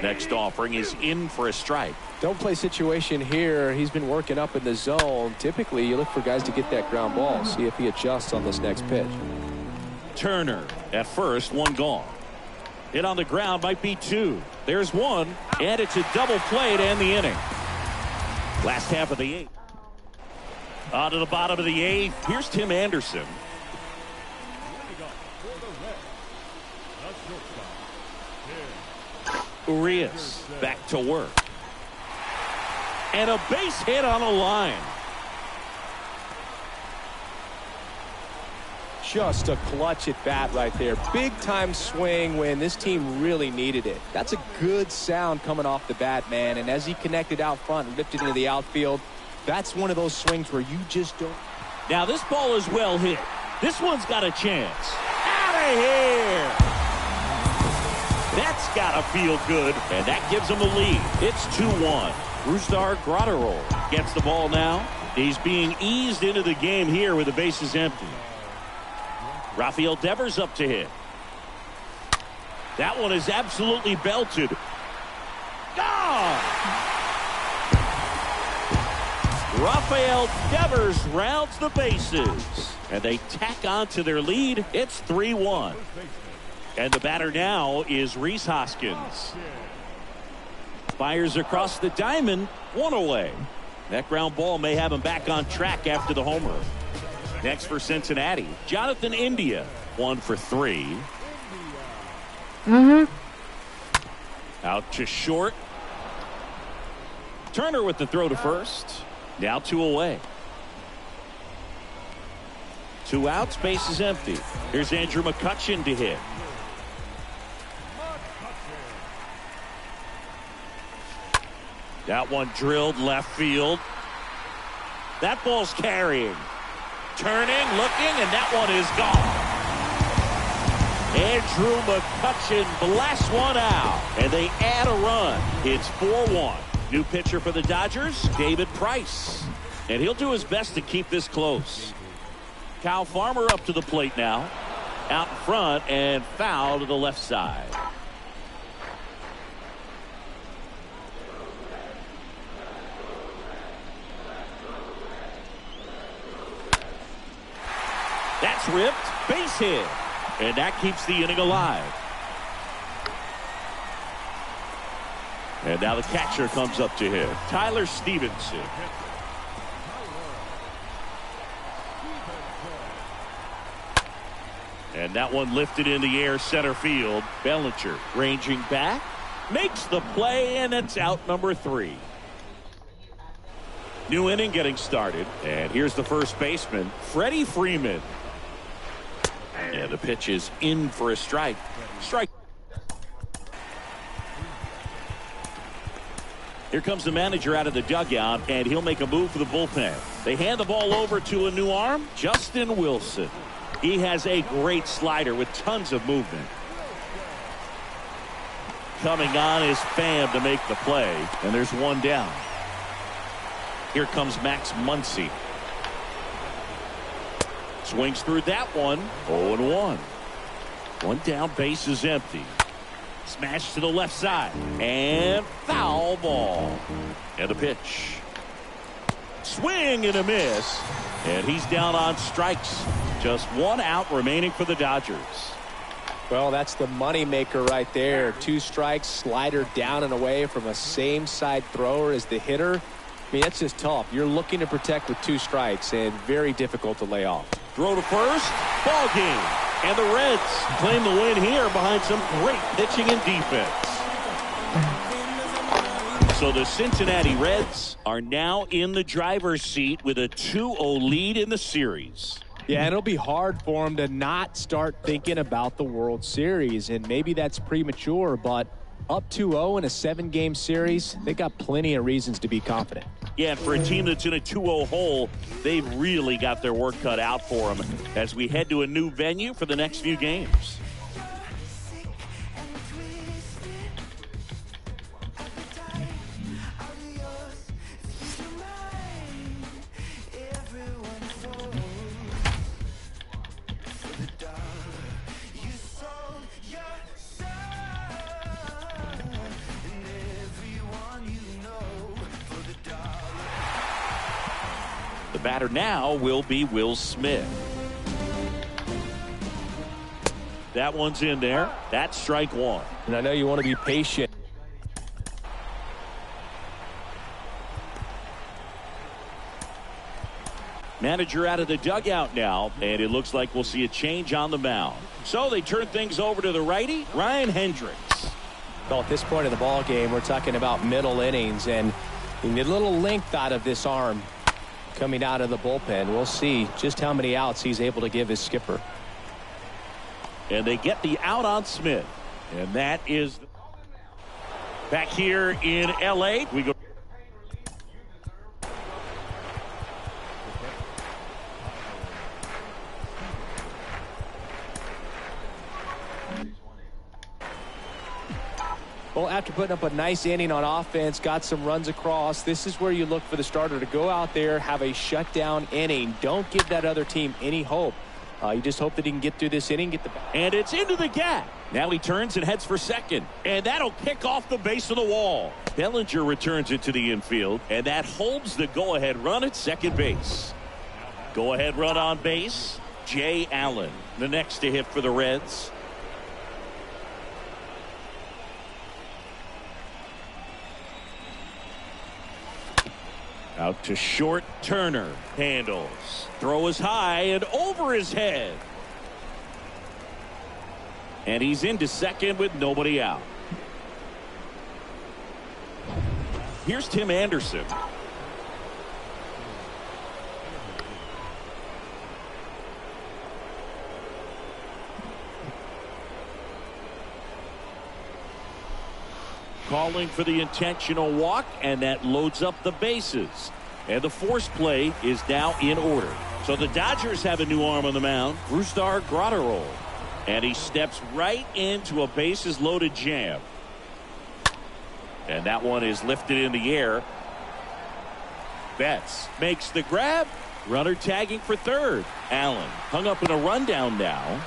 Next offering is in for a strike. Don't play situation here. He's been working up in the zone. Typically you look for guys to get that ground ball. See if he adjusts on this next pitch. Turner at first, 1 gone. Hit on the ground might be 2. There's 1, and it's a double play to end the inning. Last half of the 8th. On to the bottom of the 8th. Here's Tim Anderson. Urias back to work. And a base hit on a line. Just a clutch at bat right there. Big time swing when this team really needed it. That's a good sound coming off the bat, man. And as he connected out front and ripped it into the outfield, That's one of those swings where you just don't. Now this ball is well hit. This one's got a chance. Out of here! That's got to feel good, and that gives them the lead. It's 2-1. Brusdar Graterol gets the ball now. He's being eased into the game here with the bases empty. Rafael Devers up to hit. That one is absolutely belted. Gone! Rafael Devers rounds the bases, and they tack on to their lead. It's 3-1. And the batter now is Rhys Hoskins. Fires across the diamond, one away. That ground ball may have him back on track after the homer. Next for Cincinnati, Jonathan India, 1 for 3. Out to short. Turner with the throw to first. Now 2 away. 2 outs, base is empty. Here's Andrew McCutchen to hit. That one drilled left field. That ball's carrying. Turning, looking, and that one is gone. Andrew McCutchen blasts one out, and they add a run. It's 4-1. New pitcher for the Dodgers, David Price. And he'll do his best to keep this close. Kyle Farmer up to the plate now. Out in front and foul to the left side. That's ripped, base hit, and that keeps the inning alive. And now the catcher comes up to him, Tyler Stevenson. And that one lifted in the air center field. Bellinger ranging back, makes the play, and it's out number 3. New inning getting started, and here's the first baseman, Freddie Freeman. And the pitch is in for a strike. Here comes the manager out of the dugout, and he'll make a move for the bullpen. They hand the ball over to a new arm, Justin Wilson. He has a great slider with tons of movement. Coming on is Pham to make the play, and there's one down. Here comes Max Muncy. Swings through that one. 0-1. One down, base is empty. Smash to the left side. And foul ball. And a pitch. Swing and a miss. And he's down on strikes. Just 1 out remaining for the Dodgers. Well, that's the money maker right there. 2 strikes, slider down and away from a same side thrower as the hitter. I mean, that's just tough. You're looking to protect with 2 strikes, and very difficult to lay off. Throw to first, ball game. And the Reds claim the win here behind some great pitching and defense. So the Cincinnati Reds are now in the driver's seat with a 2-0 lead in the series. Yeah, and it'll be hard for them to not start thinking about the World Series, and maybe that's premature, but up 2-0 in a 7-game series, they got plenty of reasons to be confident. Yeah, and for a team that's in a 2-0 hole, they've really got their work cut out for them as we head to a new venue for the next few games. The batter now will be Will Smith. That one's in there. That's strike 1. And I know you want to be patient. Manager out of the dugout now, and it looks like we'll see a change on the mound. So they turn things over to the righty, Ryan Hendricks. Well, at this point of the ball game, we're talking about middle innings, and you need a little length out of this arm coming out of the bullpen. We'll see just how many outs he's able to give his skipper. And they get the out on Smith. And that is back here in L.A. We go. Well, after putting up a nice inning on offense, got some runs across, this is where you look for the starter to go out there, have a shutdown inning. Don't give that other team any hope. You just hope that he can get through this inning, get the... And it's into the gap. Now he turns and heads for second. And that'll kick off the base of the wall. Bellinger returns it to the infield. And that holds the go-ahead run at second base. Go-ahead run on base, Jay Allen, the next to hit for the Reds. Out to short, Turner handles. Throw is high and over his head. And he's into second with nobody out. Here's Tim Anderson. Calling for the intentional walk, and that loads up the bases. And the force play is now in order. So the Dodgers have a new arm on the mound, Brusdar Graterol. And he steps right into a bases-loaded jam. And that one is lifted in the air. Betts makes the grab. Runner tagging for third. Allen hung up in a rundown now.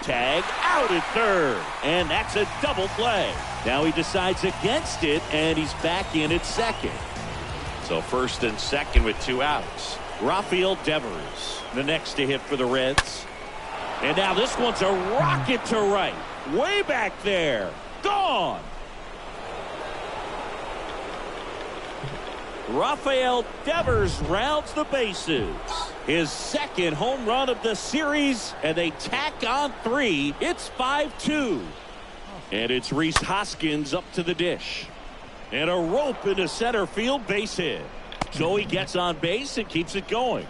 Tag out at third, and that's a double play. Now he decides against it, and he's back in at second. So first and second with 2 outs. Rafael Devers, the next to hit for the Reds. And now this one's a rocket to right. Way back there. Gone. Rafael Devers rounds the bases. His second home run of the series, and they tack on 3. It's 5-2. And it's Rhys Hoskins up to the dish. And a rope into center field, base hit. So he gets on base and keeps it going.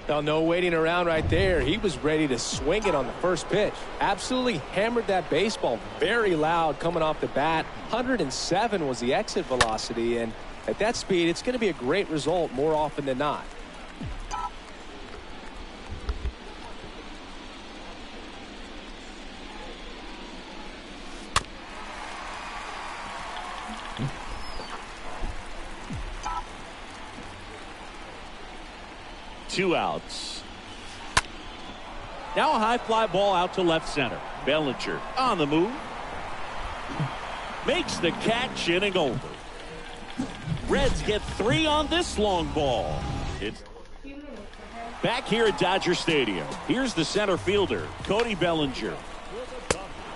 Now, no waiting around right there. He was ready to swing it on the first pitch. Absolutely hammered that baseball very loud coming off the bat. 107 was the exit velocity, and at that speed, it's going to be a great result more often than not. Two outs. Now a high fly ball out to left center. Bellinger on the move. Makes the catch, inning over. Reds get 3 on this long ball. It's back here at Dodger Stadium. Here's the center fielder, Cody Bellinger.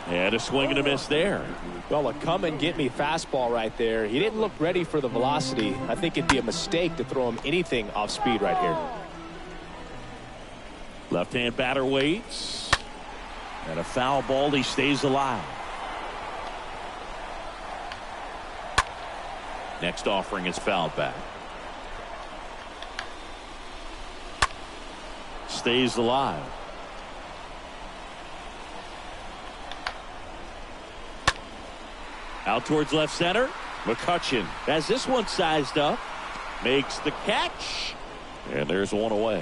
And a swing and a miss there. Well, a come and get me fastball right there. He didn't look ready for the velocity. I think it'd be a mistake to throw him anything off speed right here. Left-hand batter waits. And a foul ball. He stays alive. Next offering is fouled back. Stays alive. Out towards left center. McCutchen has this one sized up. Makes the catch. And there's one away.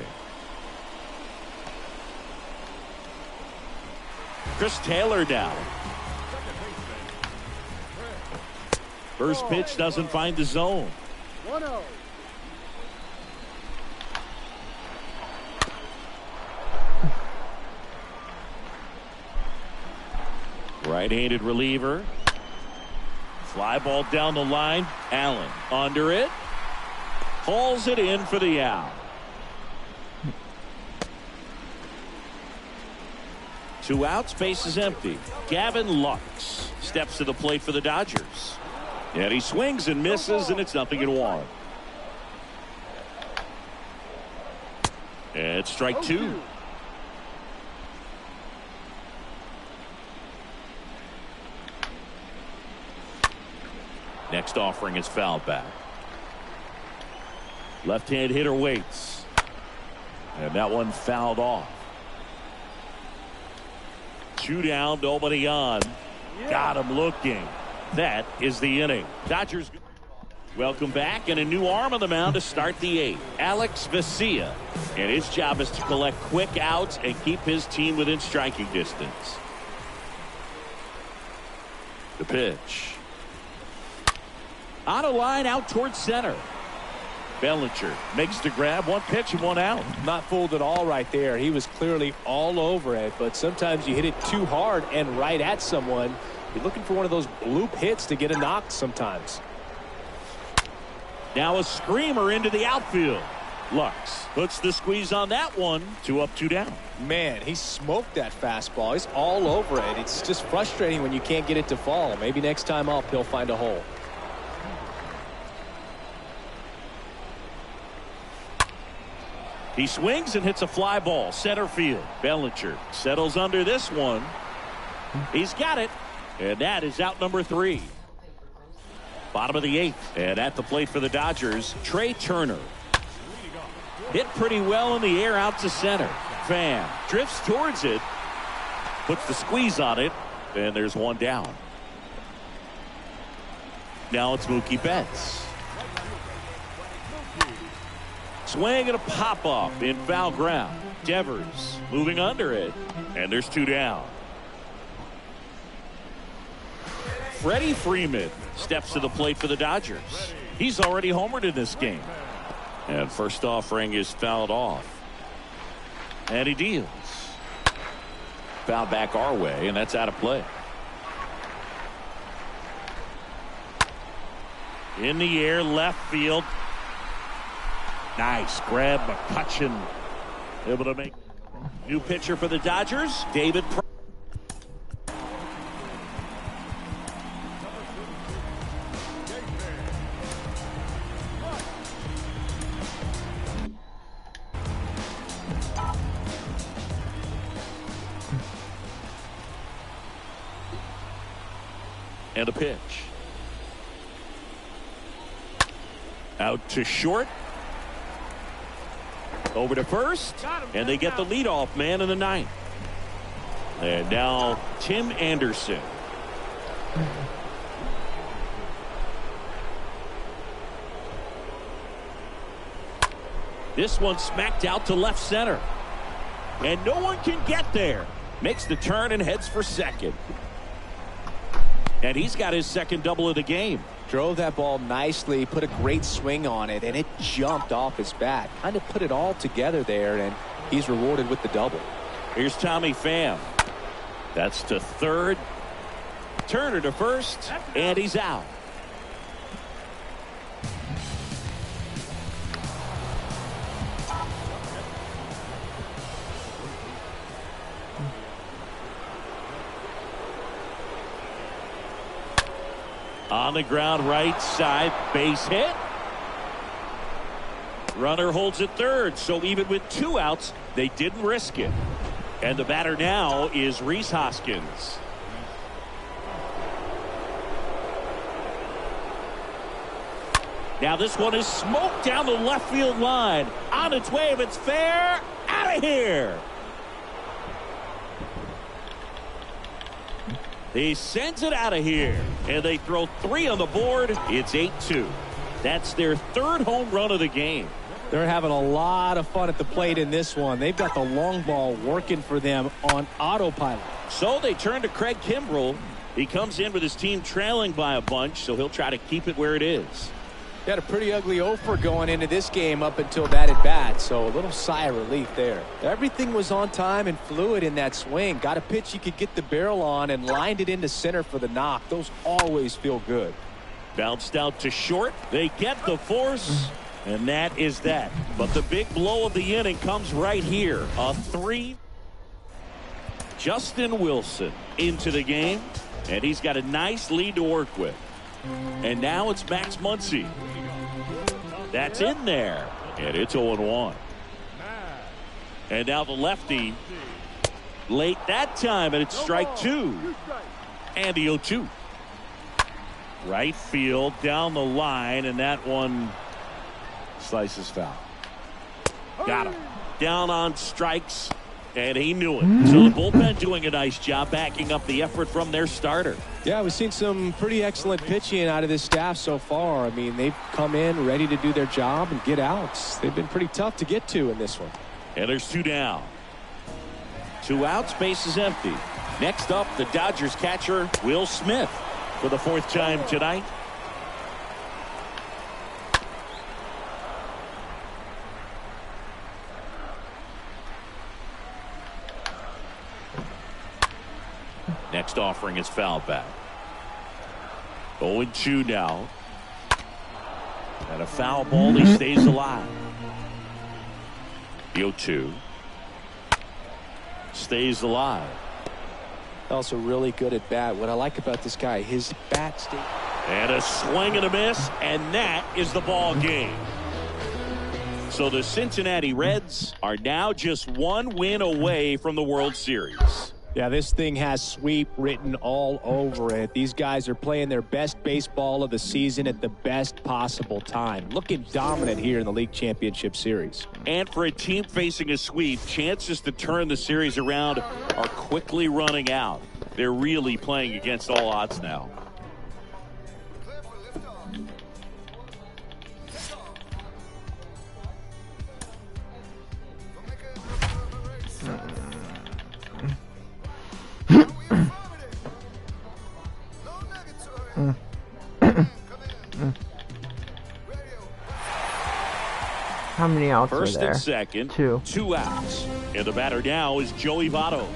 Chris Taylor down. First pitch doesn't find the zone. 1-0. Right-handed reliever. Fly ball down the line. Allen under it. Hauls it in for the out. 2 outs, base is empty. Gavin Lux steps to the plate for the Dodgers. And he swings and misses, and it's 0-1. And it's strike 2. Next offering is fouled back. Left-hand hitter waits. And that one fouled off. 2 down, nobody on. Got him looking. That is the inning. Dodgers welcome back, and a new arm on the mound to start the 8th. Alex Vesia. And his job is to collect quick outs and keep his team within striking distance. The pitch. On a line out towards center. Bellinger makes the grab. One pitch and one out. Not fooled at all right there. He was clearly all over it, but sometimes you hit it too hard and right at someone. You're looking for one of those bloop hits to get a knock sometimes. Now a screamer into the outfield. Lux puts the squeeze on that one. 2 up, 2 down. Man, he smoked that fastball. He's all over it. It's just frustrating when you can't get it to fall. Maybe next time up he'll find a hole. He swings and hits a fly ball center field. Bellinger settles under this one. He's got it, and that is out number 3. Bottom of the 8th, and at the plate for the Dodgers, Trey Turner. Hit pretty well in the air out to center. Pham drifts towards it, puts the squeeze on it, and there's one down. Now it's Mookie Betts. Swing and a pop-off in foul ground. Devers moving under it, and there's 2 down. Freddie Freeman steps to the plate for the Dodgers. He's already homered in this game. And first offering is fouled off. And he deals. Foul back our way, and that's out of play. In the air, left field. Nice grab, McCutchen able to make. New pitcher for the Dodgers, David. And a pitch. Out to short. Over to first. And they get the leadoff man in the 9th. And now Tim Anderson. This one smacked out to left center. And no one can get there. Makes the turn and heads for second. And he's got his second double of the game. Drove that ball nicely, put a great swing on it, and it jumped off his bat. Kind of put it all together there, and he's rewarded with the double. Here's Tommy Pham. That's to third. Turner to first, and he's out. On the ground, right side, base hit. Runner holds at third, so even with 2 outs, they didn't risk it. And the batter now is Rhys Hoskins. Now this one is smoked down the left field line. On its way, if it's fair, out of here. He sends it out of here, and they throw 3 on the board. It's 8-2. That's their 3rd home run of the game. They're having a lot of fun at the plate in this one. They've got the long ball working for them on autopilot. So they turn to Craig Kimbrell. He comes in with his team trailing by a bunch, so he'll try to keep it where it is. He had a pretty ugly offer going into this game up until that at bat, so a little sigh of relief there. Everything was on time and fluid in that swing. Got a pitch he could get the barrel on and lined it into center for the knock. Those always feel good. Bounced out to short. They get the force, and that is that. But the big blow of the inning comes right here. A 3. Justin Wilson into the game, and he's got a nice lead to work with. And now it's Max Muncy. That's in there. And it's 0-1. And now the lefty. Late that time, and it's strike 2. And the 0-2. Right field, down the line, and that one slices foul. Got him. Down on strikes, and he knew it. So the bullpen doing a nice job backing up the effort from their starter. Yeah, we've seen some pretty excellent pitching out of this staff so far. I mean, they've come in ready to do their job and get outs. They've been pretty tough to get to in this one. And there's 2 down. 2 outs, base is empty. Next up, the Dodgers catcher, Will Smith, for the 4th time tonight. Next offering is foul back. 0-2 now. And a foul ball. He stays alive. 0-2. Stays alive. Also really good at bat. What I like about this guy, his bat stays. And a swing and a miss, and that is the ball game. So the Cincinnati Reds are now just one win away from the World Series. Yeah, this thing has sweep written all over it. These guys are playing their best baseball of the season at the best possible time. Looking dominant here in the League Championship Series. And for a team facing a sweep, chances to turn the series around are quickly running out. They're really playing against all odds now. How many outs First are there? and second. Two. 2 outs. And the batter now is Joey Votto.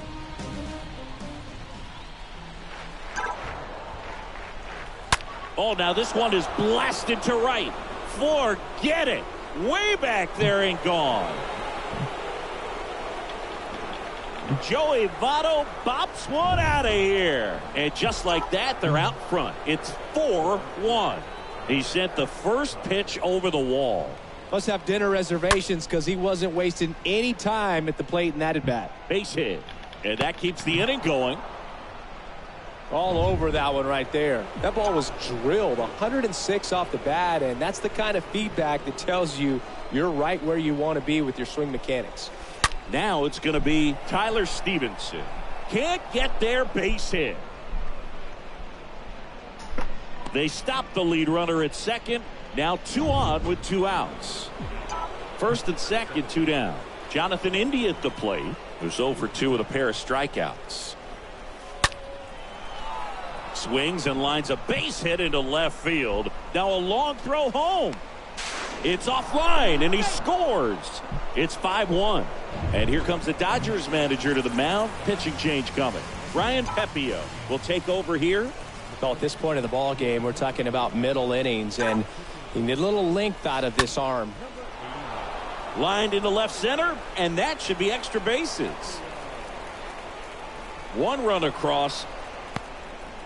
Oh, now this one is blasted to right. Forget it. Way back there and gone. Joey Votto bops one out of here. And just like that, they're out front. It's 4-1. He sent the first pitch over the wall. Must have dinner reservations because he wasn't wasting any time at the plate in that at-bat. Base hit. And that keeps the inning going. All over that one right there. That ball was drilled 106 off the bat, and that's the kind of feedback that tells you you're right where you want to be with your swing mechanics. Now it's going to be Tyler Stevenson. Can't get there, base hit. They stop the lead runner at second. Now 2 on with 2 outs. First and second, 2 down. Jonathan Indy at the plate, who's 0 for 2 with a pair of strikeouts. Swings and lines a base hit into left field. Now a long throw home. It's offline, and he scores. It's 5-1. And here comes the Dodgers manager to the mound. Pitching change coming. Ryan Pepio will take over here. Well, at this point in the ball game, we're talking about middle innings, and you need a little length out of this arm. Lined into left center, and that should be extra bases. 1 run across.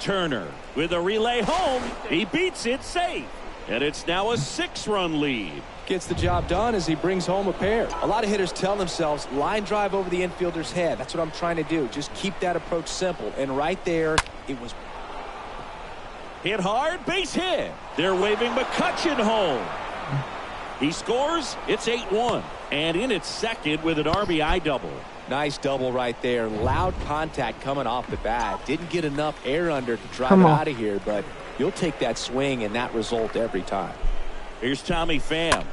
Turner with a relay home. He beats it safe. And it's now a 6-run lead. Gets the job done as he brings home a pair. A lot of hitters tell themselves, line drive over the infielder's head. That's what I'm trying to do. Just keep that approach simple. And right there, it was hit hard, base hit. They're waving McCutchen home. He scores. It's 8-1. And in its second with an RBI double. Nice double right there. Loud contact coming off the bat. Didn't get enough air under to drive it out of here, but you'll take that swing and that result every time. Here's Tommy Pham.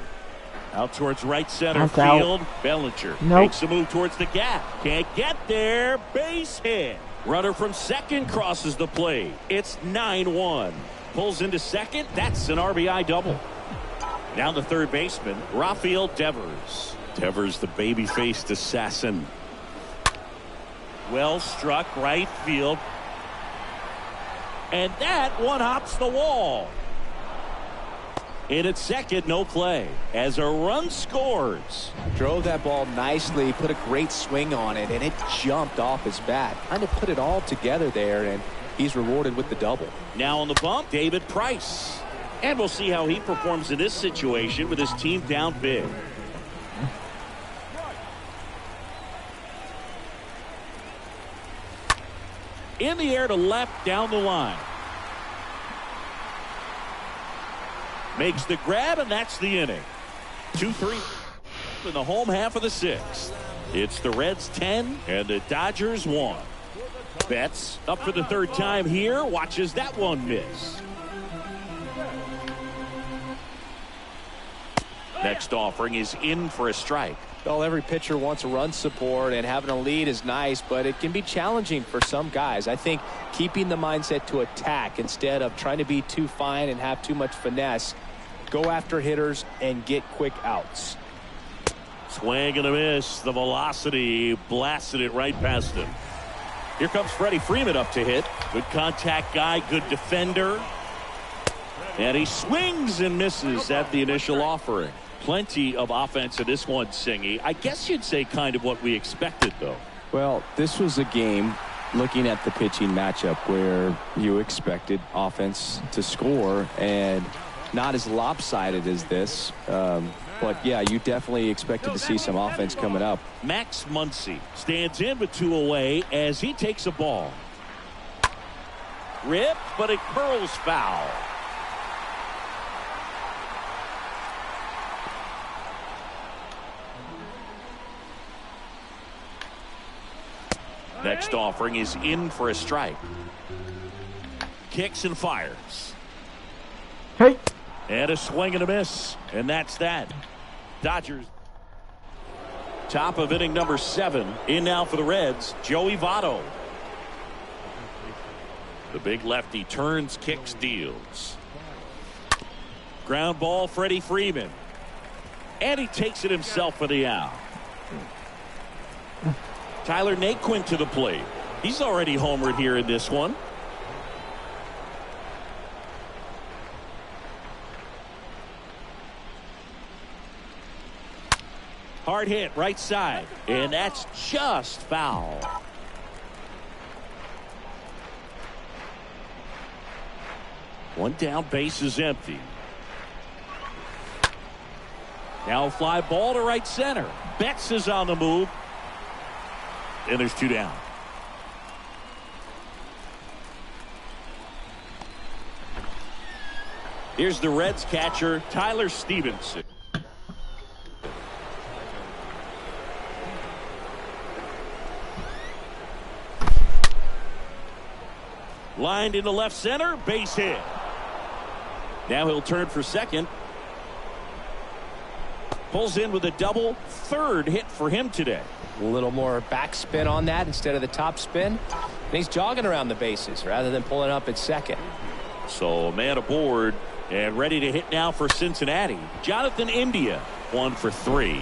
Out towards right center field. Bellinger makes a move towards the gap. Can't get there. Base hit. Runner from second crosses the plate. It's 9-1. Pulls into second. That's an RBI double. Now the third baseman, Rafael Devers. Devers, the baby-faced assassin. Well struck right field. And that one hops the wall. In its second, no play. As a run scores. Drove that ball nicely, put a great swing on it, and it jumped off his bat. Kind of put it all together there, and he's rewarded with the double. Now on the bump, David Price. And we'll see how he performs in this situation with his team down big. In the air to left, down the line. Makes the grab, and that's the inning. 2-3 in the home half of the 6th. It's the Reds 10 and the Dodgers 1. Betts up for the third time here. Watches that one miss. Next offering is in for a strike. Well, every pitcher wants a run support, and having a lead is nice, but it can be challenging for some guys. I think keeping the mindset to attack instead of trying to be too fine and have too much finesse. Go after hitters and get quick outs. Swing and a miss. The velocity blasted it right past him. Here comes Freddie Freeman up to hit. Good contact guy, good defender. And he swings and misses at the initial offering. Plenty of offense in this one, Singy. I guess you'd say kind of what we expected, though. Well, this was a game, looking at the pitching matchup, where you expected offense to score, and not as lopsided as this. But, yeah, you definitely expected to see some offense coming up. Max Muncy stands in with 2 away as he takes a ball. Rip, but it curls foul. Next offering is in for a strike. Kicks and fires. Hey. And a swing and a miss. And that's that. Dodgers. Top of inning number 7. In now for the Reds, Joey Votto. The big lefty turns, kicks, deals. Ground ball, Freddie Freeman. And he takes it himself for the out. Tyler Naquin to the plate. He's already homered here in this one. Hard hit right side, and that's just foul. One down, base is empty. Now a fly ball to right center. Betts is on the move. And there's 2 down. Here's the Reds catcher, Tyler Stevenson. Lined into left center, base hit. Now he'll turn for second. Pulls in with a double, 3rd hit for him today. A little more backspin on that instead of the top spin. And he's jogging around the bases rather than pulling up at second. So a man aboard and ready to hit now for Cincinnati. Jonathan India, 1 for 3.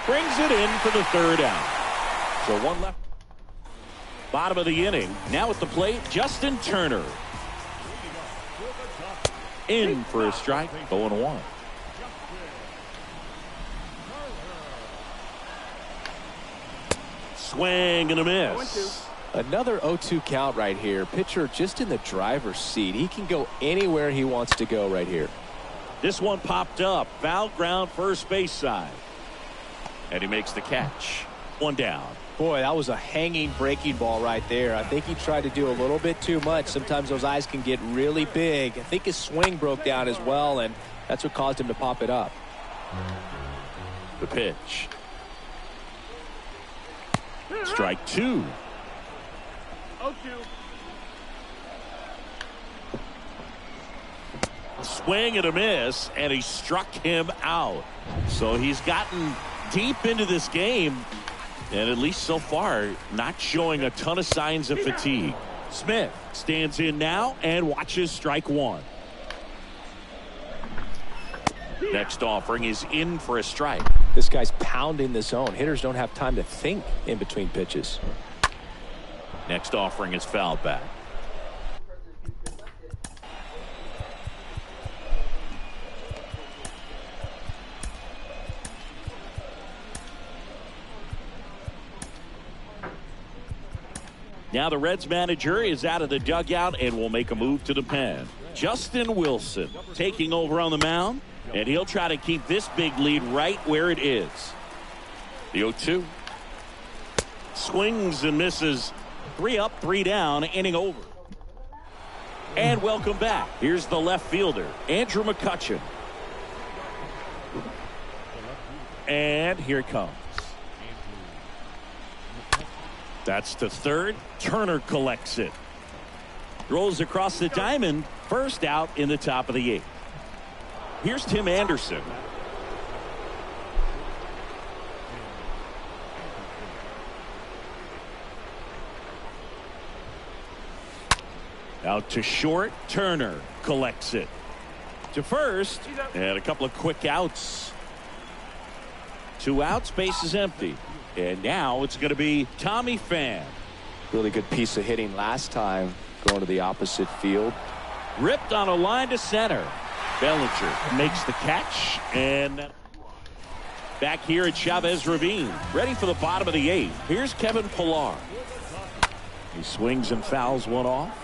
Brings it in for the 3rd out. So 1 left. Bottom of the inning. Now at the plate, Justin Turner. In for a strike, 0-1. Swing and a miss. Another 0-2 count right here. Pitcher just in the driver's seat. He can go anywhere he wants to go right here. This one popped up. Foul ground, first base side. And he makes the catch. 1 down. Boy, that was a hanging breaking ball right there. I think he tried to do a little bit too much. Sometimes those eyes can get really big. I think his swing broke down as well, and that's what caused him to pop it up. The pitch. Strike 2. 0-2. Swing and a miss, and he struck him out. So he's gotten deep into this game, and at least so far, not showing a ton of signs of fatigue. Smith stands in now and watches strike 1. Next offering is in for a strike. This guy's pounding the zone. Hitters don't have time to think in between pitches. Next offering is fouled back. Now the Reds manager is out of the dugout and will make a move to the pen. Justin Wilson taking over on the mound, and he'll try to keep this big lead right where it is. The 0-2. Swings and misses. 3 up, 3 down, inning over. And welcome back. Here's the left fielder, Andrew McCutchen. And here it comes. That's to third. Turner collects it. Throws across the diamond. First out in the top of the 8th. Here's Tim Anderson. Out to short. Turner collects it. To first. And a couple of quick outs. 2 outs. Base is empty. And now it's going to be Tommy Pham. Really good piece of hitting last time, going to the opposite field. Ripped on a line to center. Bellinger makes the catch, and back here at Chavez Ravine, ready for the bottom of the 8th. Here's Kevin Pillar. He swings and fouls one off.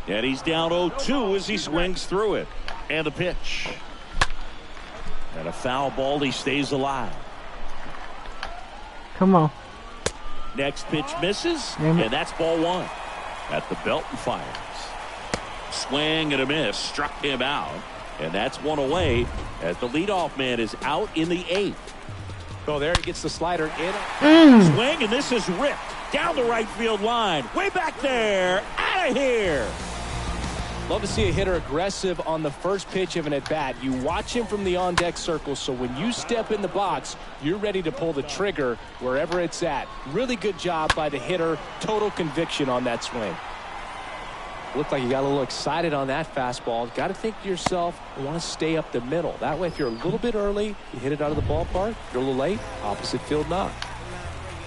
And he's down 0-2 as he swings through it. And the pitch. And a foul ball. He stays alive. Come on. Next pitch misses, and that's ball 1. At the belt and fires. Swing and a miss. Struck him out. And that's one away as the leadoff man is out in the 8th. Oh, there he gets the slider in. Swing, and this is ripped down the right field line. Way back there. Out of here. Love to see a hitter aggressive on the first pitch of an at-bat. You watch him from the on-deck circle, so when you step in the box, you're ready to pull the trigger wherever it's at. Really good job by the hitter. Total conviction on that swing. Looked like you got a little excited on that fastball. Got to think to yourself, you want to stay up the middle. That way, if you're a little bit early, you hit it out of the ballpark. If you're a little late, opposite field knock.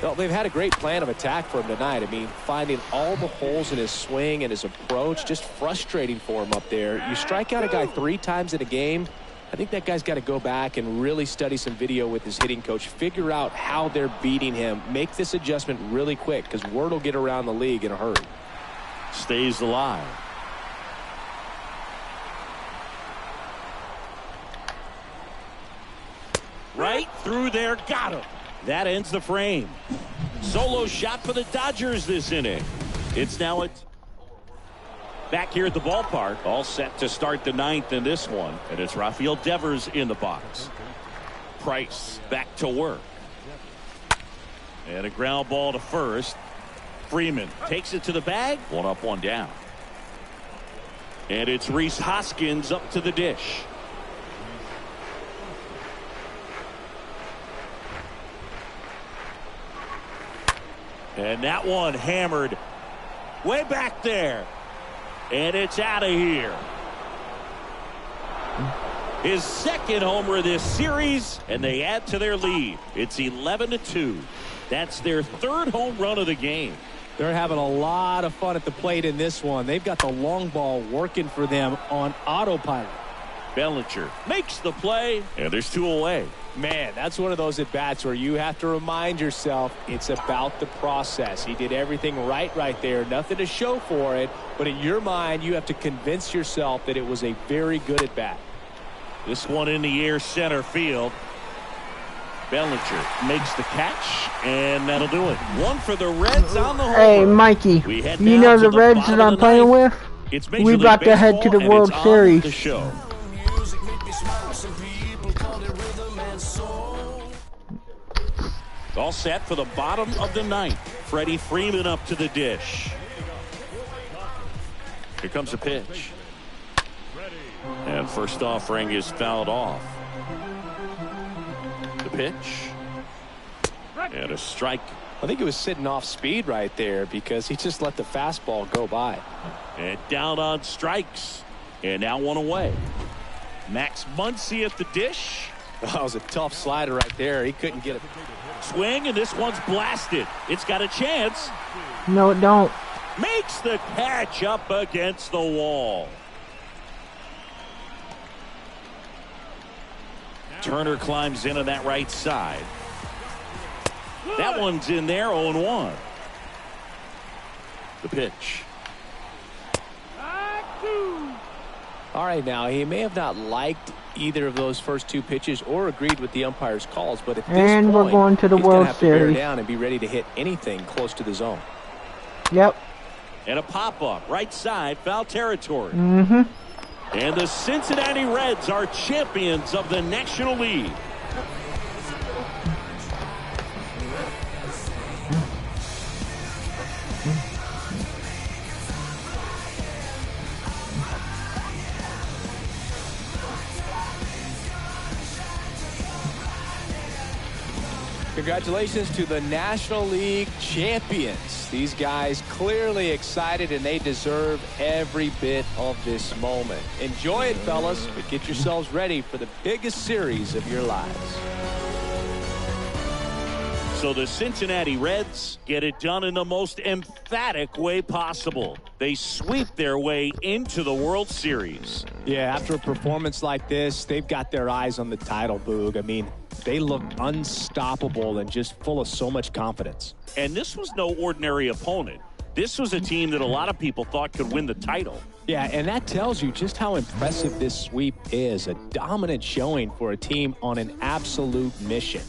Well, they've had a great plan of attack for him tonight. I mean, finding all the holes in his swing and his approach, just frustrating for him up there. You strike out a guy 3 times in a game, I think that guy's got to go back and really study some video with his hitting coach, figure out how they're beating him, make this adjustment really quick, because word will get around the league in a hurry. Stays alive. Right through there, got him. That ends the frame. Solo shot for the Dodgers this inning. It's now back here at the ballpark, all set to start the 9th in this one, and it's Rafael Devers in the box. Price back to work. And a ground ball to first. Freeman takes it to the bag. 1 up, 1 down. And it's Rhys Hoskins up to the dish. And that one hammered way back there. And it's out of here. His second homer this series, and they add to their lead. It's 11-2. That's their 3rd home run of the game. They're having a lot of fun at the plate in this one. They've got the long ball working for them on autopilot. Bellinger makes the play, and there's 2 away. Man, that's one of those at-bats where you have to remind yourself it's about the process. He did everything right there. Nothing to show for it, but in your mind, you have to convince yourself that it was a very good at-bat. This one in the air, center field. Bellinger makes the catch, and that'll do it. 1 for the Reds on the homer. Hey, Mikey, you know the Reds that I'm playing with? We about to head to the World Series. The show. All set for the bottom of the 9th. Freddie Freeman up to the dish. Here comes a pitch. And first offering is fouled off. The pitch. And a strike. I think it was sitting off speed right there because he just let the fastball go by. And down on strikes. And now 1 away. Max Muncy at the dish. That was a tough slider right there. He couldn't get it. Swing, and this one's blasted. It's got a chance. No, it don't. Makes the catch up against the wall. Turner climbs in on that right side. That one's in there, 0-1. The pitch. All right, now, he may have not liked either of those first 2 pitches or agreed with the umpire's calls, but at this point, we're going to the World Series. Bear down and be ready to hit anything close to the zone. Yep. And a pop-up, right side, foul territory. Mm-hmm. And the Cincinnati Reds are champions of the National League. Congratulations to the National League champions. These guys clearly excited, and they deserve every bit of this moment. Enjoy it, fellas, but get yourselves ready for the biggest series of your lives. So the Cincinnati Reds get it done in the most emphatic way possible. They sweep their way into the World Series. Yeah, after a performance like this, they've got their eyes on the title, Boog. I mean, they look unstoppable and just full of so much confidence. And this was no ordinary opponent. This was a team that a lot of people thought could win the title. Yeah, and that tells you just how impressive this sweep is. A dominant showing for a team on an absolute mission.